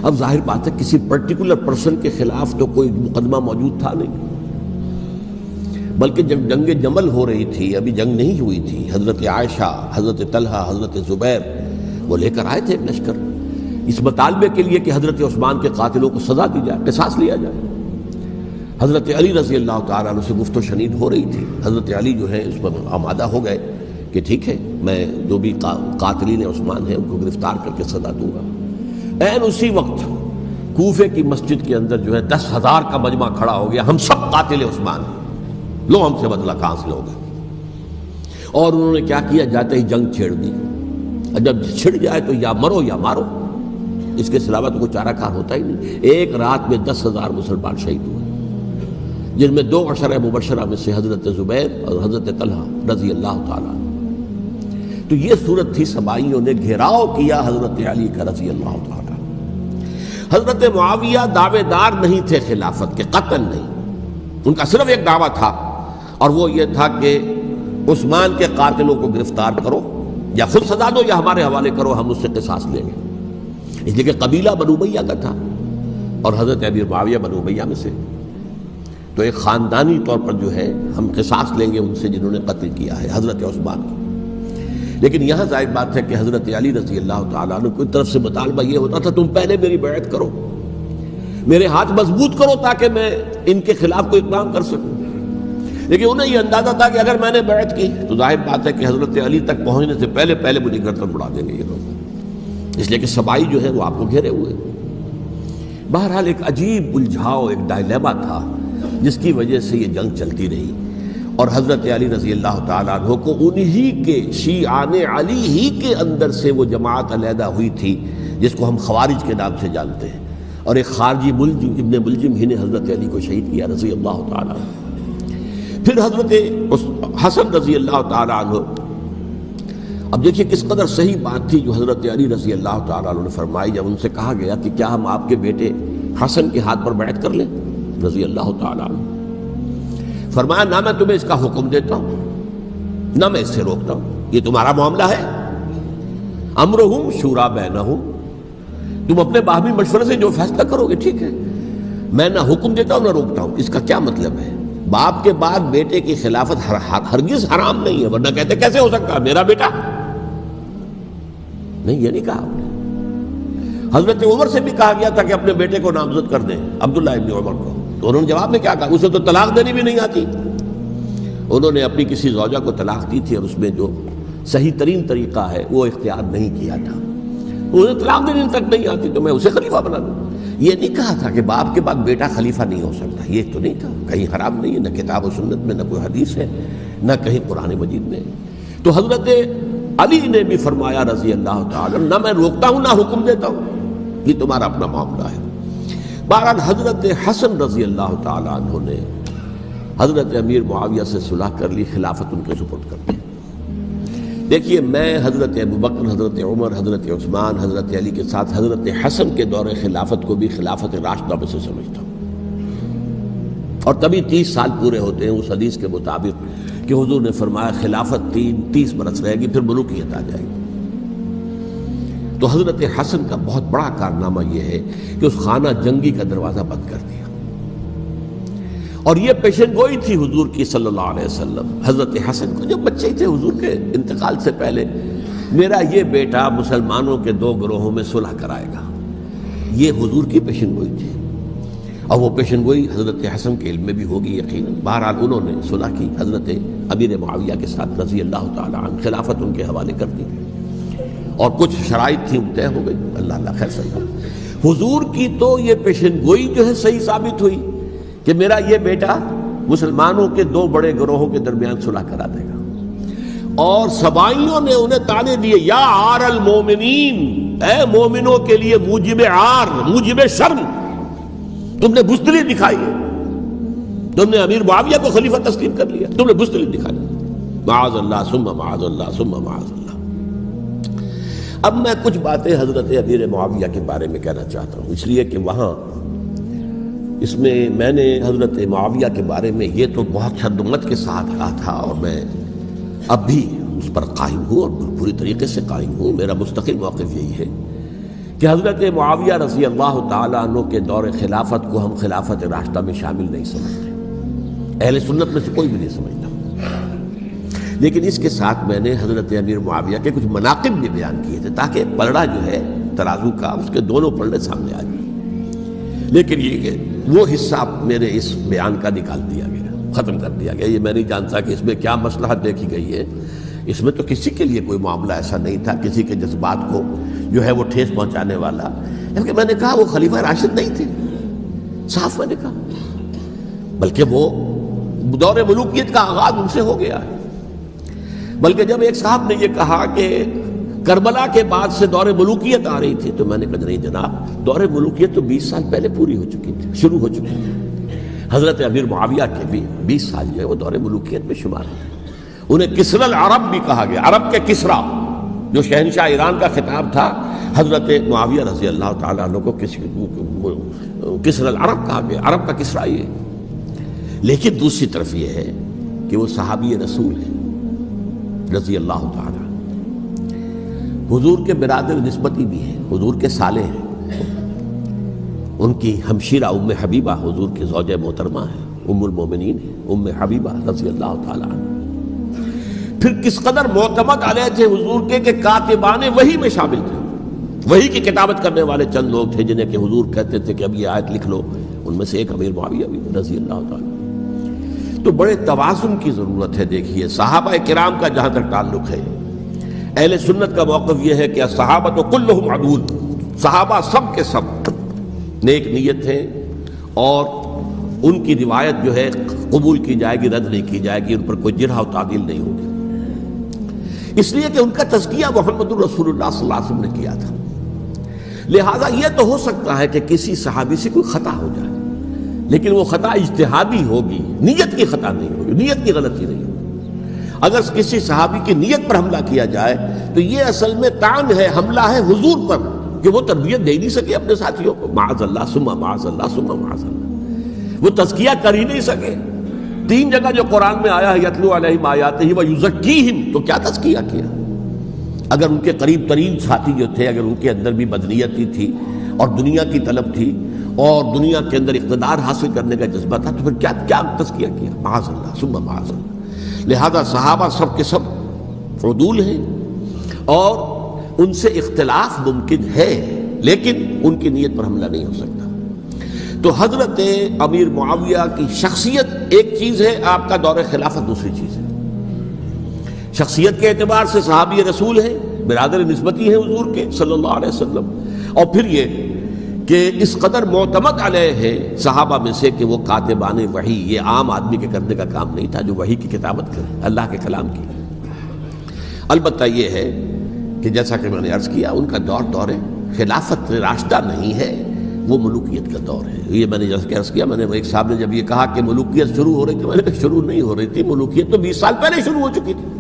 اب ظاہر بات ہے کسی پرٹیکولر پرسن کے خلاف تو کوئی مقدمہ موجود تھا نہیں، بلکہ جب جنگ جمل ہو رہی تھی، ابھی جنگ نہیں ہوئی تھی، حضرت عائشہ، حضرت طلحہ، حضرت زبیر وہ لے کر آئے تھے ایک لشکر اس مطالبے کے لیے کہ حضرت عثمان کے قاتلوں کو سزا دی جائے، قصاص لیا جائے۔ حضرت علی رضی اللہ تعالیٰ عنہ سے گفت و شنید ہو رہی تھی، حضرت علی جو ہے اس پر آمادہ ہو گئے کہ ٹھیک ہے، میں جو بھی قاتلین عثمان ہیں ان کو گرفتار کر کے سزا دوں گا۔ این اسی وقت کوفے کی مسجد کے اندر جو ہے 10,000 کا مجمع کھڑا ہو گیا، ہم سب قاتل عثمان ہیں، لو ہم سے بدلہ کہاں سے لوگے۔ اور انہوں نے کیا کیا، جاتے ہی جنگ چھیڑ دی، جب چھڑ جائے تو یا مرو یا مارو، اس کے علاوہ تو کوئی چارہ کار ہوتا ہی نہیں۔ ایک رات میں 10,000 مسلمان شہید ہوئے، جن میں 2 عشرہ مبشرہ میں سے حضرت زبیر اور حضرت طلحہ رضی اللہ تعالیٰ۔ تو یہ صورت تھی، سبائیوں نے گھیراؤ کیا حضرت علی کا رضی اللہ تعالیٰ۔ حضرت معاویہ دعوے دار نہیں تھے خلافت کے، قطعاً نہیں، ان کا صرف ایک دعویٰ تھا، اور وہ یہ تھا کہ عثمان کے قاتلوں کو گرفتار کرو، یا خود سزا دو یا ہمارے حوالے کرو، ہم اس سے قصاص لیں گے۔ اس لیے کہ قبیلہ بنو امیہ کا تھا، اور حضرت امیر معاویہ بنو امیہ میں سے، تو ایک خاندانی طور پر جو ہے ہم قصاص لیں گے ان سے جنہوں نے قتل کیا ہے حضرت عثمان کی۔ لیکن یہاں ظاہر بات ہے کہ حضرت علی رضی اللہ تعالیٰ عنہ کی طرف سے مطالبہ یہ ہوتا تھا، تم پہلے میری بیعت کرو، میرے ہاتھ مضبوط کرو تاکہ میں ان کے خلاف کوئی اقدام کر سکوں۔ لیکن انہیں یہ اندازہ تھا کہ اگر میں نے بیعت کی تو ظاہر بات ہے کہ حضرت علی تک پہنچنے سے پہلے پہلے مجھے گردن اڑا دیں گے یہ لوگ، اس لیے کہ سبائی جو ہے وہ آپ کو گھیرے ہوئے۔ بہرحال ایک عجیب الجھاؤ، ایک ڈائلیما تھا جس کی وجہ سے یہ جنگ چلتی رہی، اور حضرت علی رضی اللہ تعالیٰ عنہ کو انہی کے شیعان علی ہی کے اندر سے وہ جماعت علیحدہ ہوئی تھی جس کو ہم خوارج کے نام سے جانتے ہیں، اور ایک خارجی ملجم ابن ملجم ہی نے حضرت علی کو شہید کیا رضی اللہ تعالیٰ عنہ۔ پھر حضرت حسن رضی اللہ تعالیٰ عنہ، اب دیکھیے کس قدر صحیح بات تھی جو حضرت علی رضی اللہ تعالیٰ عنہ نے فرمائی جب ان سے کہا گیا کہ کیا ہم آپ کے بیٹے حسن کے ہاتھ پر بیعت کر لیں رضی اللہ تعالیٰ عنہ۔ فرمایا نہ میں تمہیں اس کا حکم دیتا ہوں نہ میں اس سے روکتا ہوں، یہ تمہارا معاملہ ہے، امرہم شورا بینہم، تم اپنے باہمی مشورے سے جو فیصلہ کرو گے ٹھیک ہے، میں نہ حکم دیتا ہوں نہ روکتا ہوں۔ اس کا کیا مطلب ہے؟ باپ کے بعد بیٹے کی خلافت ہرگز حرام نہیں ہے، ورنہ کہتے کیسے ہو سکتا ہے میرا بیٹا؟ نہیں، یہ نہیں کہا آپ نے۔ حضرت عمر سے بھی کہا گیا تھا کہ اپنے بیٹے کو نامزد کر دیں، عبداللہ ابن عمر کو، تو انہوں نے جواب میں کیا کہا؟ اسے تو طلاق دینی بھی نہیں آتی۔ انہوں نے اپنی کسی زوجہ کو طلاق دی تھی، اور اس میں جو صحیح ترین طریقہ ہے وہ اختیار نہیں کیا تھا، انہیں طلاق دینے تک نہیں آتی تو میں اسے خلیفہ بنا دوں۔ یہ نہیں کہا تھا کہ باپ کے بعد بیٹا خلیفہ نہیں ہو سکتا، یہ تو نہیں تھا، کہیں حرام نہیں ہے، نہ کتاب و سنت میں، نہ کوئی حدیث ہے، نہ کہیں قرآن مجید میں۔ تو حضرت علی نے بھی فرمایا رضی اللہ تعالیٰ، نہ میں روکتا ہوں نہ حکم دیتا ہوں، یہ تمہارا اپنا معاملہ ہے۔ بہرحال حضرت حسن رضی اللہ تعالیٰ عنہ نے حضرت امیر معاویہ سے صلح کر لی، خلافت ان کے سپرد کر دی۔ دیکھیے میں حضرت ابوبکر، حضرت عمر، حضرت عثمان، حضرت علی کے ساتھ حضرت حسن کے دور خلافت کو بھی خلافت راشدہ میں سے سمجھتا ہوں، اور تبھی 30 سال پورے ہوتے ہیں اس حدیث کے مطابق کہ حضور نے فرمایا خلافت 30 برس رہے گی پھر ملوکیت آ جائے گی۔ تو حضرت حسن کا بہت بڑا کارنامہ یہ ہے کہ اس خانہ جنگی کا دروازہ بند کر دیا، اور یہ پیشن گوئی تھی حضور کی صلی اللہ علیہ وسلم حضرت حسن کو، جب بچے ہی تھے حضور کے انتقال سے پہلے، میرا یہ بیٹا مسلمانوں کے 2 گروہوں میں صلح کرائے گا، یہ حضور کی پیشن گوئی تھی، اور وہ پیشن گوئی حضرت حسن کے علم میں بھی ہوگی یقیناً۔ بہرحال انہوں نے صلح کی حضرت امیر معاویہ کے ساتھ رضی اللہ تعالیٰ عنہ، خلافت ان کے حوالے کر دی، اور کچھ شرائط تھی طے ہو گئی، اللہ خیر صلی اللہ۔ حضور کی تو یہ پیشن گوئی جو ہے صحیح ثابت ہوئی کہ میرا یہ بیٹا مسلمانوں کے 2 بڑے گروہوں کے درمیان صلح کرا دے گا، اور سبائیوں نے انہیں تانے دیے، یا عار المومنین، اے مومنوں کے لیے موجب عار، موجب شرم تم نے بزدلی دکھائی ہے، تم نے امیر معاویہ کو خلیفہ تسلیم کر لیا، تم نے بزدلی دکھائی، معاذ اللہ ثم معاذ اللہ ثم معاذ اللہ۔ اب میں کچھ باتیں حضرت امیر معاویہ کے بارے میں کہنا چاہتا ہوں، اس لیے کہ وہاں اس میں نے حضرت معاویہ کے بارے میں یہ تو بہت شدت کے ساتھ کہا تھا، اور میں اب بھی اس پر قائم ہوں اور پوری طریقے سے قائم ہوں۔ میرا مستقل موقف یہی ہے کہ حضرت معاویہ رضی اللہ تعالیٰ عنہ کے دور خلافت کو ہم خلافت راشدہ میں شامل نہیں سمجھتے، اہل سنت میں سے کوئی بھی نہیں سمجھتا، لیکن اس کے ساتھ میں نے حضرت امیر معاویہ کے کچھ مناقب بھی بیان کیے تھے تاکہ پلڑا جو ہے ترازو کا اس کے دونوں پلڑے سامنے آ جائیں۔ لیکن یہ کہ وہ حصہ میرے اس بیان کا نکال دیا گیا، ختم کر دیا گیا، یہ میں نہیں جانتا کہ اس میں کیا مصلحت دیکھی گئی ہے۔ اس میں تو کسی کے لیے کوئی معاملہ ایسا نہیں تھا کسی کے جذبات کو جو ہے وہ ٹھیس پہنچانے والا، کیونکہ میں نے کہا وہ خلیفہ راشد نہیں تھے، صاف میں نے کہا، بلکہ وہ دور ملوکیت کا آغاز ان سے ہو گیا ہے۔ بلکہ جب ایک صاحب نے یہ کہا کہ کربلا کے بعد سے دور ملوکیت آ رہی تھی، تو میں نے کہا نہیں جناب، دور ملوکیت تو 20 سال پہلے پوری ہو چکی تھی، شروع ہو چکی تھی۔ حضرت امیر معاویہ کے بھی 20 سال جو ہے وہ دور ملوکیت میں شمار ہیں۔ انہیں کسری العرب بھی کہا گیا، عرب کے کسریٰ، جو شہنشاہ ایران کا خطاب تھا، حضرت معاویہ رضی اللہ تعالیٰ عنہ کو کسری العرب کہا گیا، عرب کا کسریٰ یہ۔ لیکن دوسری طرف یہ ہے کہ وہ صحابی رسول ہیں رضی اللہ تعالیٰ، حضور کے برادر نسبتی بھی ہیں، حضور کے سالے ہیں، ان کی ہمشیرہ ام حبیبہ حضور کی زوجہ محترمہ ہیں، ام المومنین ہیں، ام حبیبہ رضی اللہ تعالیٰ عنہ۔ پھر کس قدر معتمد علیہ تھے حضور کے کہ کاتبان وحی میں شامل تھے، وحی کی کتابت کرنے والے چند لوگ تھے جنہیں کہ حضور کہتے تھے کہ اب یہ آیت لکھ لو، ان میں سے ایک امیر معاویہ بھی رضی اللہ تعالیٰ۔ تو بڑے توازن کی ضرورت ہے۔ دیکھیے صحابہ کرام کا جہاں تک تعلق ہے، اہل سنت کا موقف یہ ہے کہ صحابہ تو کلہم عدول، صحابہ سب کے سب نیک نیت ہیں، اور ان کی روایت جو ہے قبول کی جائے گی، رد نہیں کی جائے گی، ان پر کوئی جرح و تعدیل نہیں ہوگی، اس لیے کہ ان کا تزکیہ محمد الرسول اللہ صلی اللہ علیہ وسلم نے کیا تھا۔ لہٰذا یہ تو ہو سکتا ہے کہ کسی صحابی سے کوئی خطا ہو جائے، لیکن وہ خطا اجتہادی ہوگی، نیت کی خطا نہیں ہوگی، نیت کی غلطی نہیں ہوگی۔ اگر کسی صحابی کی نیت پر حملہ کیا جائے تو یہ اصل میں طعن ہے، حملہ ہے حضور پر کہ وہ تربیت دے ہی نہیں سکے اپنے ساتھیوں کو، معاذ اللہ ثم معاذ اللہ ثم معاذ اللہ، وہ تزکیہ کر ہی نہیں سکے۔ 3 جگہ جو قرآن میں آیا ہے یتلو علیہم آیاتہ ویزکیہم، تو کیا تزکیہ کیا؟ اگر ان کے قریب ترین ساتھی جو تھے، اگر ان کے اندر بھی بدنیتی تھی اور دنیا کی طلب تھی اور دنیا کے اندر اقتدار حاصل کرنے کا جذبہ تھا، تو پھر کیا تزکیہ کیا؟ معاذ اللہ ثم معاذ اللہ۔ لہذا صحابہ سب کے سب عدول ہیں، اور ان سے اختلاف ممکن ہے، لیکن ان کی نیت پر حملہ نہیں ہو سکتا۔ تو حضرت امیر معاویہ کی شخصیت ایک چیز ہے، آپ کا دور خلافت دوسری چیز ہے۔ شخصیت کے اعتبار سے صحابی رسول ہیں، برادر نسبتی ہیں حضور کے صلی اللہ علیہ وسلم، اور پھر یہ کہ اس قدر معتمد علیہ ہے صحابہ میں سے کہ وہ کاتبان وحی، یہ عام آدمی کے کرنے کا کام نہیں تھا جو وحی کی کتابت کرے، اللہ کے کلام کی۔ البتہ یہ ہے کہ جیسا کہ میں نے عرض کیا، ان کا دور خلافت راشدہ نہیں ہے، وہ ملوکیت کا دور ہے۔ یہ میں نے جیسا کہ عرض کیا، میں نے ایک صاحب نے جب یہ کہا کہ ملوکیت شروع ہو رہی تھی، میں نے کہا شروع نہیں ہو رہی تھی، ملوکیت تو 20 سال پہلے شروع ہو چکی تھی۔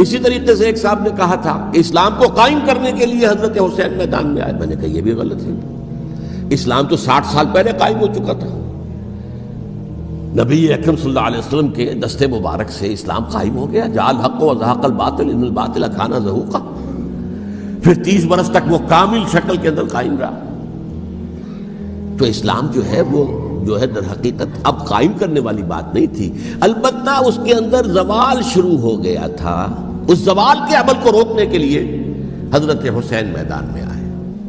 اسی طریقے سے ایک صاحب نے کہا تھا اسلام کو قائم کرنے کے لیے حضرت حسین میدان میں آئے، میں نے کہا یہ بھی غلط ہے، اسلام تو 60 سال پہلے قائم ہو چکا تھا، نبی اکرم صلی اللہ علیہ وسلم کے دستے مبارک سے اسلام قائم ہو گیا، جاء الحق وزهق الباطل ان الباطل کان زہوقا، پھر 30 برس تک وہ کامل شکل کے اندر قائم رہا۔ تو اسلام جو ہے وہ در حقیقت اب قائم کرنے والی بات نہیں تھی، البتہ اس کے اندر زوال شروع ہو گیا تھا، اس زوال کے عمل کو روکنے کے لیے حضرت حسین میدان میں آئے۔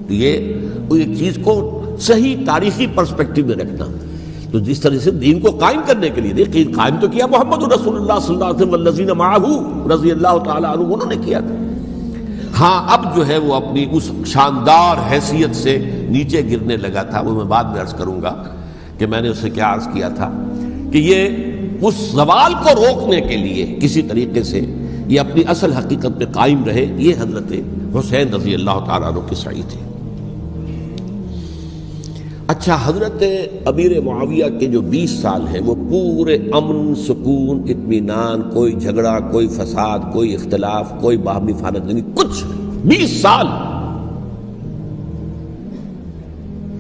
تو یہ ایک چیز کو صحیح تاریخی پرسپیکٹو میں رکھنا، تو جس طرح سے دین کو قائم کرنے کے لیے دیکھیے قائم تو کیا محمد رسول اللہ صلی اللہ علیہ وسلم والذین معہ رضی اللہ تعالیٰ عنہ، انہوں نے کیا تھا۔ ہاں اب جو ہے وہ اپنی اس شاندار حیثیت سے نیچے گرنے لگا تھا، وہ میں بعد میں عرض کروں گا کہ میں نے اس سے کیا عرض کیا تھا کہ یہ اس زوال کو روکنے کے لیے کسی طریقے سے یہ اپنی اصل حقیقت پہ قائم رہے، یہ حضرت حسین رضی اللہ تعالیٰ عنہ کی سعی تھی۔ اچھا، حضرت امیر معاویہ کے جو 20 سال ہیں وہ پورے امن، سکون، اطمینان، کوئی جھگڑا، کوئی فساد، کوئی اختلاف، کوئی باہمی فانت نہیں، کچھ 20 سال۔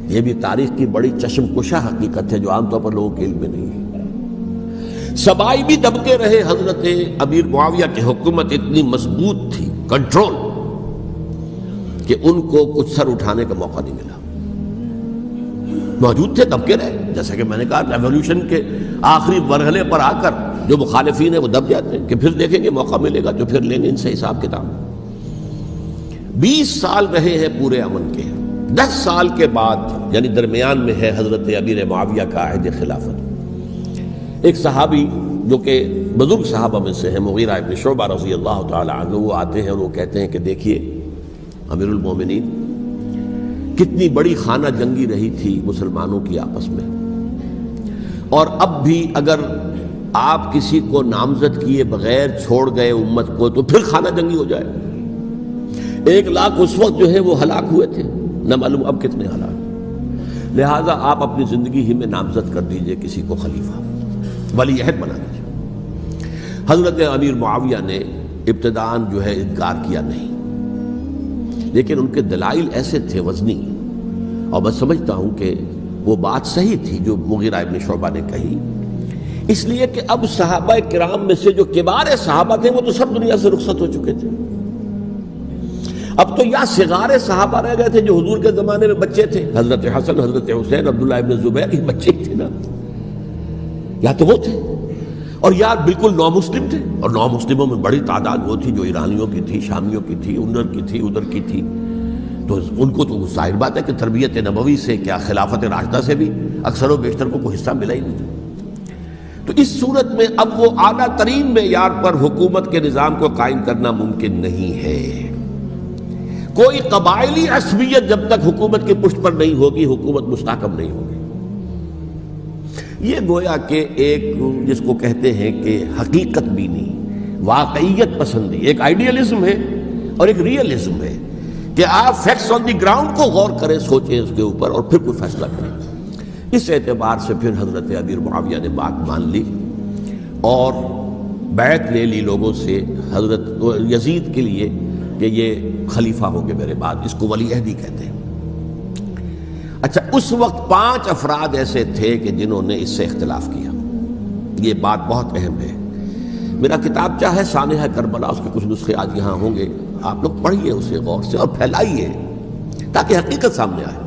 یہ بھی تاریخ کی بڑی چشم کشا حقیقت ہے جو عام طور پر لوگوں کے علم میں نہیں ہے۔ سبائی بھی دبکے رہے، حضرت امیر معاویہ کی حکومت اتنی مضبوط تھی، کنٹرول، کہ ان کو کچھ سر اٹھانے کا موقع نہیں ملا۔ موجود تھے، دبکے رہے، جیسا کہ میں نے کہا ریولوشن کے آخری مرحلے پر آ کر جو مخالفین ہیں وہ دب جاتے ہیں کہ پھر دیکھیں گے موقع ملے گا تو پھر لیں گے ان سے حساب کتاب۔ 20 سال رہے ہیں پورے امن کے۔ 10 سال کے بعد یعنی درمیان میں ہے حضرت امیر معاویہ کا عہد خلافت۔ ایک صحابی جو کہ بزرگ صحابہ میں سے ہیں، مغیرہ ابن شعبہ رضی اللہ تعالی عنہ، وہ آتے ہیں اور وہ کہتے ہیں کہ دیکھیے امیر المومنین، کتنی بڑی خانہ جنگی رہی تھی مسلمانوں کی آپس میں، اور اب بھی اگر آپ کسی کو نامزد کیے بغیر چھوڑ گئے امت کو تو پھر خانہ جنگی ہو جائے۔ 1 لاکھ اس وقت جو ہے وہ ہلاک ہوئے تھے، نہ معلوم اب کتنے ہلاک۔ لہٰذا آپ اپنی زندگی ہی میں نامزد کر دیجئے کسی کو خلیفہ، ولی عہد بنا دیجئے۔ حضرت امیر معاویہ نے ابتداءً جو ہے انکار کیا نہیں، لیکن ان کے دلائل ایسے تھے وزنی، اور میں سمجھتا ہوں کہ وہ بات صحیح تھی جو مغیرہ ابن شعبہ نے کہی، اس لیے کہ اب صحابہ کرام میں سے جو کبار صحابہ تھے وہ تو سب دنیا سے رخصت ہو چکے تھے۔ اب تو یا صغار صحابہ رہ گئے تھے جو حضور کے زمانے میں بچے تھے، حضرت حسن، حضرت حسین، عبداللہ ابن زبیر، یہ بچے ہی تھے نا، یا تو وہ تھے، اور یا بالکل نو مسلم تھے، اور نو مسلموں میں بڑی تعداد وہ تھی جو ایرانیوں کی تھی، شامیوں کی تھی، ادھر کی تھی، ادھر کی تھی، تو ان کو تو ظاہر بات ہے کہ تربیت نبوی سے کیا خلافت راشدہ سے بھی اکثر و بیشتر کو کوئی حصہ ملا ہی نہیں تھا۔ تو اس صورت میں اب وہ اعلیٰ ترین معیار پر حکومت کے نظام کو قائم کرنا ممکن نہیں ہے۔ کوئی قبائلی عصبیت جب تک حکومت کی پشت پر نہیں ہوگی، حکومت مستحکم نہیں ہوگی۔ یہ گویا کہ ایک جس کو کہتے ہیں کہ حقیقت بینی، واقعیت پسندی، ایک آئیڈیلزم ہے اور ایک ریئلزم ہے کہ آپ فیکٹس آن دی گراؤنڈ کو غور کریں، سوچیں اس کے اوپر اور پھر کوئی فیصلہ کریں۔ اس اعتبار سے پھر حضرت امیر معاویہ نے بات مان لی اور بیعت لے لی لوگوں سے حضرت یزید کے لیے کہ یہ خلیفہ ہوں گے میرے بعد، اس کو ولی عہدی کہتے ہیں۔ اچھا، اس وقت 5 افراد ایسے تھے کہ جنہوں نے اس سے اختلاف کیا۔ یہ بات بہت اہم ہے۔ میرا کتابچہ ہے سانحہ کربلا، اس کے کچھ نسخے آج یہاں ہوں گے، آپ لوگ پڑھیے اسے غور سے اور پھیلائیے تاکہ حقیقت سامنے آئے۔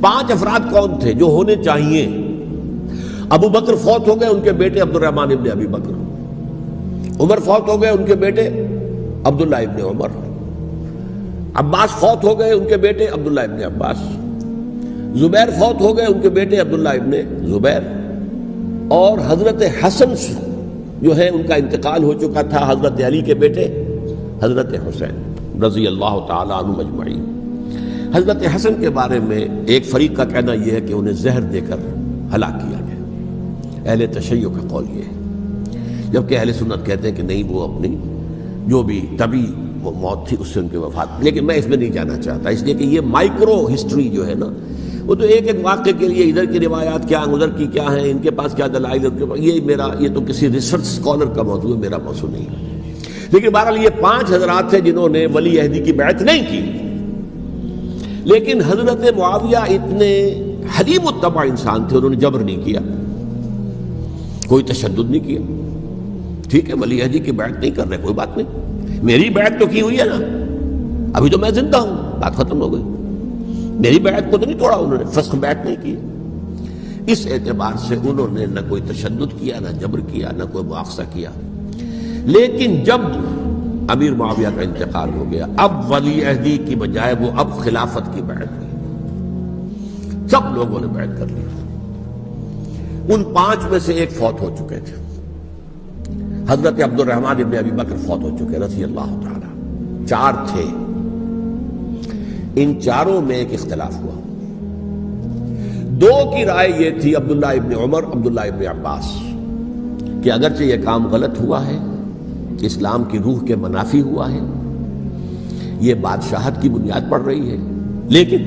5 افراد کون تھے جو ہونے چاہیے؟ ابو بکر فوت ہو گئے، ان کے بیٹے عبد الرحمن ابن ابی بکر۔ عمر فوت ہو گئے، ان کے بیٹے عبداللہ ابن عمر۔ عباس فوت ہو گئے، ان کے بیٹے عبداللہ ابن عباس۔ زبیر فوت ہو گئے، ان کے بیٹے عبداللہ ابن زبیر۔ اور حضرت حسن جو ہے ان کا انتقال ہو چکا تھا، حضرت علی کے بیٹے حضرت حسین رضی اللہ تعالی عنہ اجمعین۔ حضرت حسن کے بارے میں ایک فریق کا کہنا یہ ہے کہ انہیں زہر دے کر ہلاک کیا گیا، اہل تشیع کا قول یہ ہے، جبکہ اہل سنت کہتے ہیں کہ نہیں، وہ اپنی جو بھی طبی موت تھی اس سے ان کی وفات۔ لیکن میں اس میں نہیں جانا چاہتا، اس لیے کہ یہ مائکرو ہسٹری جو ہے نا، وہ تو ایک ایک واقعے کے لیے ادھر کی روایات کیا، ادھر کی کیا ہیں، ان کے پاس کیا دلائل، یہ تو کسی ریسرچ اسکالر کا موضوع ہے، میرا موضوع نہیں ہے۔ لیکن بہرحال یہ 5 حضرات تھے جنہوں نے ولی عہدی کی بیعت نہیں کی، لیکن حضرت معاویہ اتنے حلیم الطبع انسان تھے، انہوں نے جبر نہیں کیا، کوئی تشدد نہیں کیا۔ ٹھیک ہے، ولی عہدی کی بیعت نہیں کر رہے، کوئی بات نہیں، میری بیعت تو کی ہوئی ہے نا، ابھی تو میں زندہ ہوں، بات ختم ہو گئی، میری بیعت کو تو نہیں توڑا انہوں نے، فسخ بیعت نہیں کی۔ اس اعتبار سے انہوں نے نہ کوئی تشدد کیا، نہ جبر کیا، نہ کوئی مواخذہ کیا۔ لیکن جب امیر معاویہ کا انتقال ہو گیا، اب ولی عہدی کی بجائے وہ اب خلافت کی بیعت ہوئی، سب لوگوں نے بیعت کر لی۔ ان 5 میں سے ایک فوت ہو چکے تھے، حضرت عبد الرحمن ابن ابی بکر فوت ہو چکے رضی اللہ تعالی۔ 4 تھے، ان 4 میں ایک اختلاف ہوا۔ 2 کی رائے یہ تھی، عبداللہ ابن عمر، عبداللہ ابن عباس، کہ اگرچہ یہ کام غلط ہوا ہے اسلام کی روح کے منافی ہوا ہے، یہ بادشاہت کی بنیاد پڑ رہی ہے، لیکن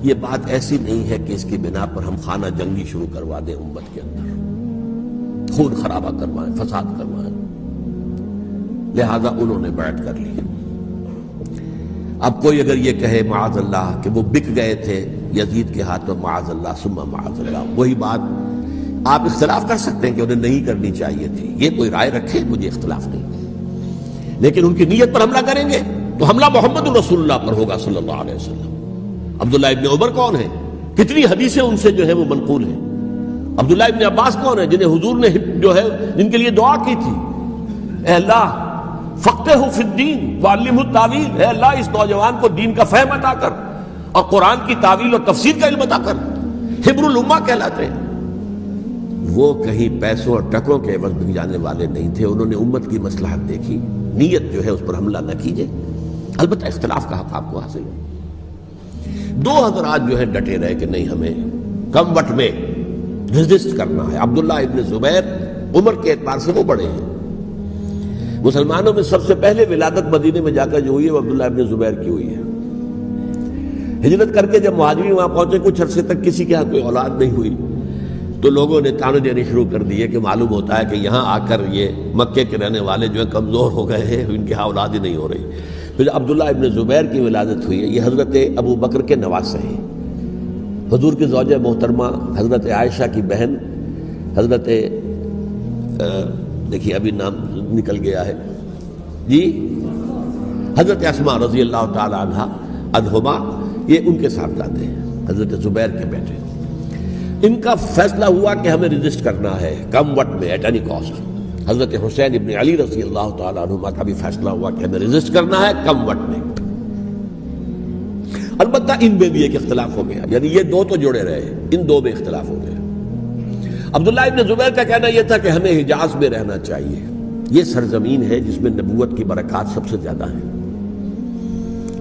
یہ بات ایسی نہیں ہے کہ اس کی بنا پر ہم خانہ جنگی شروع کروا دیں، امت کے اندر خون خرابہ کروائیں، فساد کروائیں۔ لہذا انہوں نے بیعت کر لی۔ اب کوئی اگر یہ کہے معاذ اللہ کہ وہ بک گئے تھے یزید کے ہاتھ میں، معاذ اللہ ثم معاذ اللہ، وہی بات آپ اختلاف کر سکتے ہیں کہ انہیں نہیں کرنی چاہیے تھی، یہ کوئی رائے رکھے، مجھے اختلاف نہیں، لیکن ان کی نیت پر حملہ کریں گے تو حملہ محمد الرسول اللہ پر ہوگا صلی اللہ علیہ وسلم۔ عبداللہ ابن عمر کون ہیں؟ کتنی حدیثیں ان سے جو ہے وہ منقول ہیں۔ عبداللہ ابن عباس کون ہیں؟ جنہیں حضور نے جو ہے جن کے لیے دعا کی تھی، اے اللہ فقہہ فی الدین وعلمہ التاویل، اے اللہ اس نوجوان کو دین کا فہم عطا کر اور قرآن کی تعویل اور تفسیر کا علم عطا کر، حبر الامہ کہلاتے ہیں۔ وہ کہیں پیسوں اور ٹکوں کے عوض بک جانے والے نہیں تھے، انہوں نے امت کی مصلحت دیکھی، نیت جو ہے اس پر حملہ نہ کیجیے، البتہ اختلاف کا حق آپ کو حاصل ہے۔ دو حضرات جو ہے ڈٹے رہے کہ نہیں، ہمیں کم وٹ میں ریزسٹ کرنا ہے۔ عبداللہ ابن زبیر عمر کے اعتبار سے وہ بڑے ہیں، مسلمانوں میں سب سے پہلے ولادت مدینے میں جا کر جو ہوئی ہے وہ عبداللہ ابن زبیر کی ہوئی ہے۔ ہجرت کر کے جب مہاجرین وہاں پہنچے، کچھ عرصے تک کسی کے ہاں کوئی اولاد نہیں ہوئی، تو لوگوں نے تانے دینے شروع کر دیے کہ معلوم ہوتا ہے کہ یہاں آ کر یہ مکے کے رہنے والے جو ہیں کمزور ہو گئے ہیں، ان کی ہاں اولاد ہی نہیں ہو رہی۔ پھر عبداللہ ابن زبیر کی ولادت ہوئی ہے، یہ حضرت ابو بکر کے نواسے ہیں، حضور کی زوجہ محترمہ حضرت عائشہ کی بہن، حضرت دیکھیے ابھی نام نکل گیا ہے جی، حضرت اسماء رضی اللہ تعالی عنہا عنہما، یہ ان کے صاحبزادے ہیں، حضرت زبیر کے بیٹے۔ ان کا فیصلہ ہوا کہ ہمیں رجسٹ کرنا ہے کم وٹ میں، ایٹ اینی کاسٹ۔ حضرت حسین ابن علی رضی اللہ تعالیٰ عنہما کا بھی فیصلہ ہوا کہ ہمیں رجسٹ کرنا ہے کم وٹ میں۔ البتہ ان میں بھی ایک اختلاف ہو گیا، یعنی یہ دو تو جڑے رہے، ان دو میں اختلاف ہو گیا۔ عبداللہ ابن زبیر کا کہنا یہ تھا کہ ہمیں حجاز میں رہنا چاہیے، یہ سرزمین ہے جس میں نبوت کی برکات سب سے زیادہ ہیں،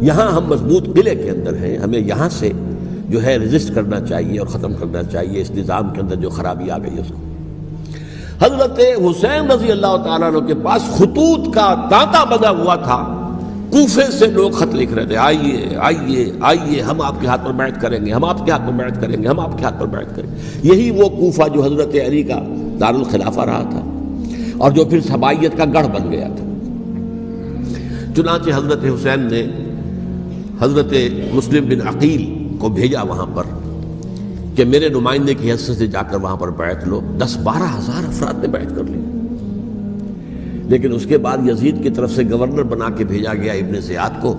یہاں ہم مضبوط قلعے کے اندر ہیں، ہمیں یہاں سے جو ہے رجسٹ کرنا چاہیے اور ختم کرنا چاہیے اس نظام کے اندر جو خرابی آ گئی اس کو۔ حضرت حسین رضی اللہ تعالیٰ عنہ کے پاس خطوط کا تانتا بنا ہوا تھا، کوفے سے لوگ خط لکھ رہے تھے، آئیے آئیے آئیے، ہم آپ کے ہاتھ پر بیعت کریں گے، ہم آپ کے ہاتھ پر بیعت کریں گے، ہم آپ کے ہاتھ پر بیعت کریں گے۔ یہی وہ کوفہ جو حضرت علی کا دارالخلافہ رہا تھا اور جو پھر سبائیت کا گڑھ بن گیا تھا۔ چنانچہ حضرت حسین نے حضرت مسلم بن عقیل کو بھیجا وہاں پر کہ میرے نمائندے کی حیثیت سے جا کر وہاں پر بیعت لو۔ 10-12 ہزار افراد نے بیعت کر لی، لیکن اس کے بعد یزید کی طرف سے گورنر بنا کے بھیجا گیا ابن زیاد کو۔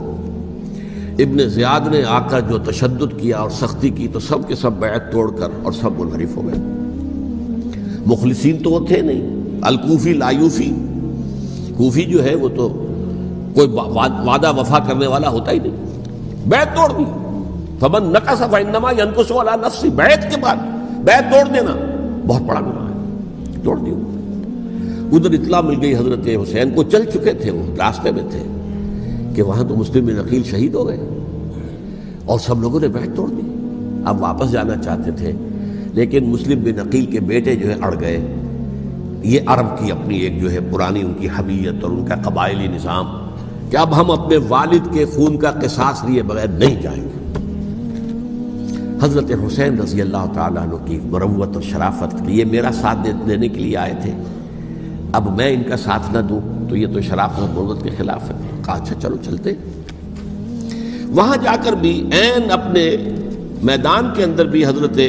ابن زیاد نے آ کر جو تشدد کیا اور سختی کی تو سب کے سب بیعت توڑ کر اور سب منحرف ہو گئے۔ مخلصین تو وہ تھے نہیں، الکوفی لایوفی، کوفی جو ہے وہ تو کوئی وعدہ وفا کرنے والا ہوتا ہی نہیں، بیعت توڑ دی۔ فمن نقص فانما ينقص على نفسه، بیعت کے بعد بیعت توڑ دینا بہت بڑا گناہ ہے، توڑ دی۔ ادھر اطلاع مل گئی حضرت حسین کو، چل چکے تھے وہ، راستے میں تھے کہ وہاں تو مسلم بن عقیل شہید ہو گئے اور سب لوگوں نے بیعت توڑ دی۔ اب واپس جانا چاہتے تھے، لیکن مسلم بن عقیل کے بیٹے جو ہے اڑ گئے۔ یہ عرب کی اپنی ایک جو ہے پرانی ان کی حمیت اور ان کا قبائلی نظام کہ اب ہم اپنے والد کے خون کا قصاص لیے بغیر نہیں جائیں گے۔ حضرت حسین رضی اللہ تعالیٰ عنہ کی مروت اور شرافت، یہ میرا ساتھ دینے کے لیے آئے تھے، اب میں ان کا ساتھ نہ دوں تو یہ تو شرافت اور مروت کے خلاف ہے۔ کہا اچھا چلو چلتے۔ وہاں جا کر بھی عین اپنے میدان کے اندر بھی حضرت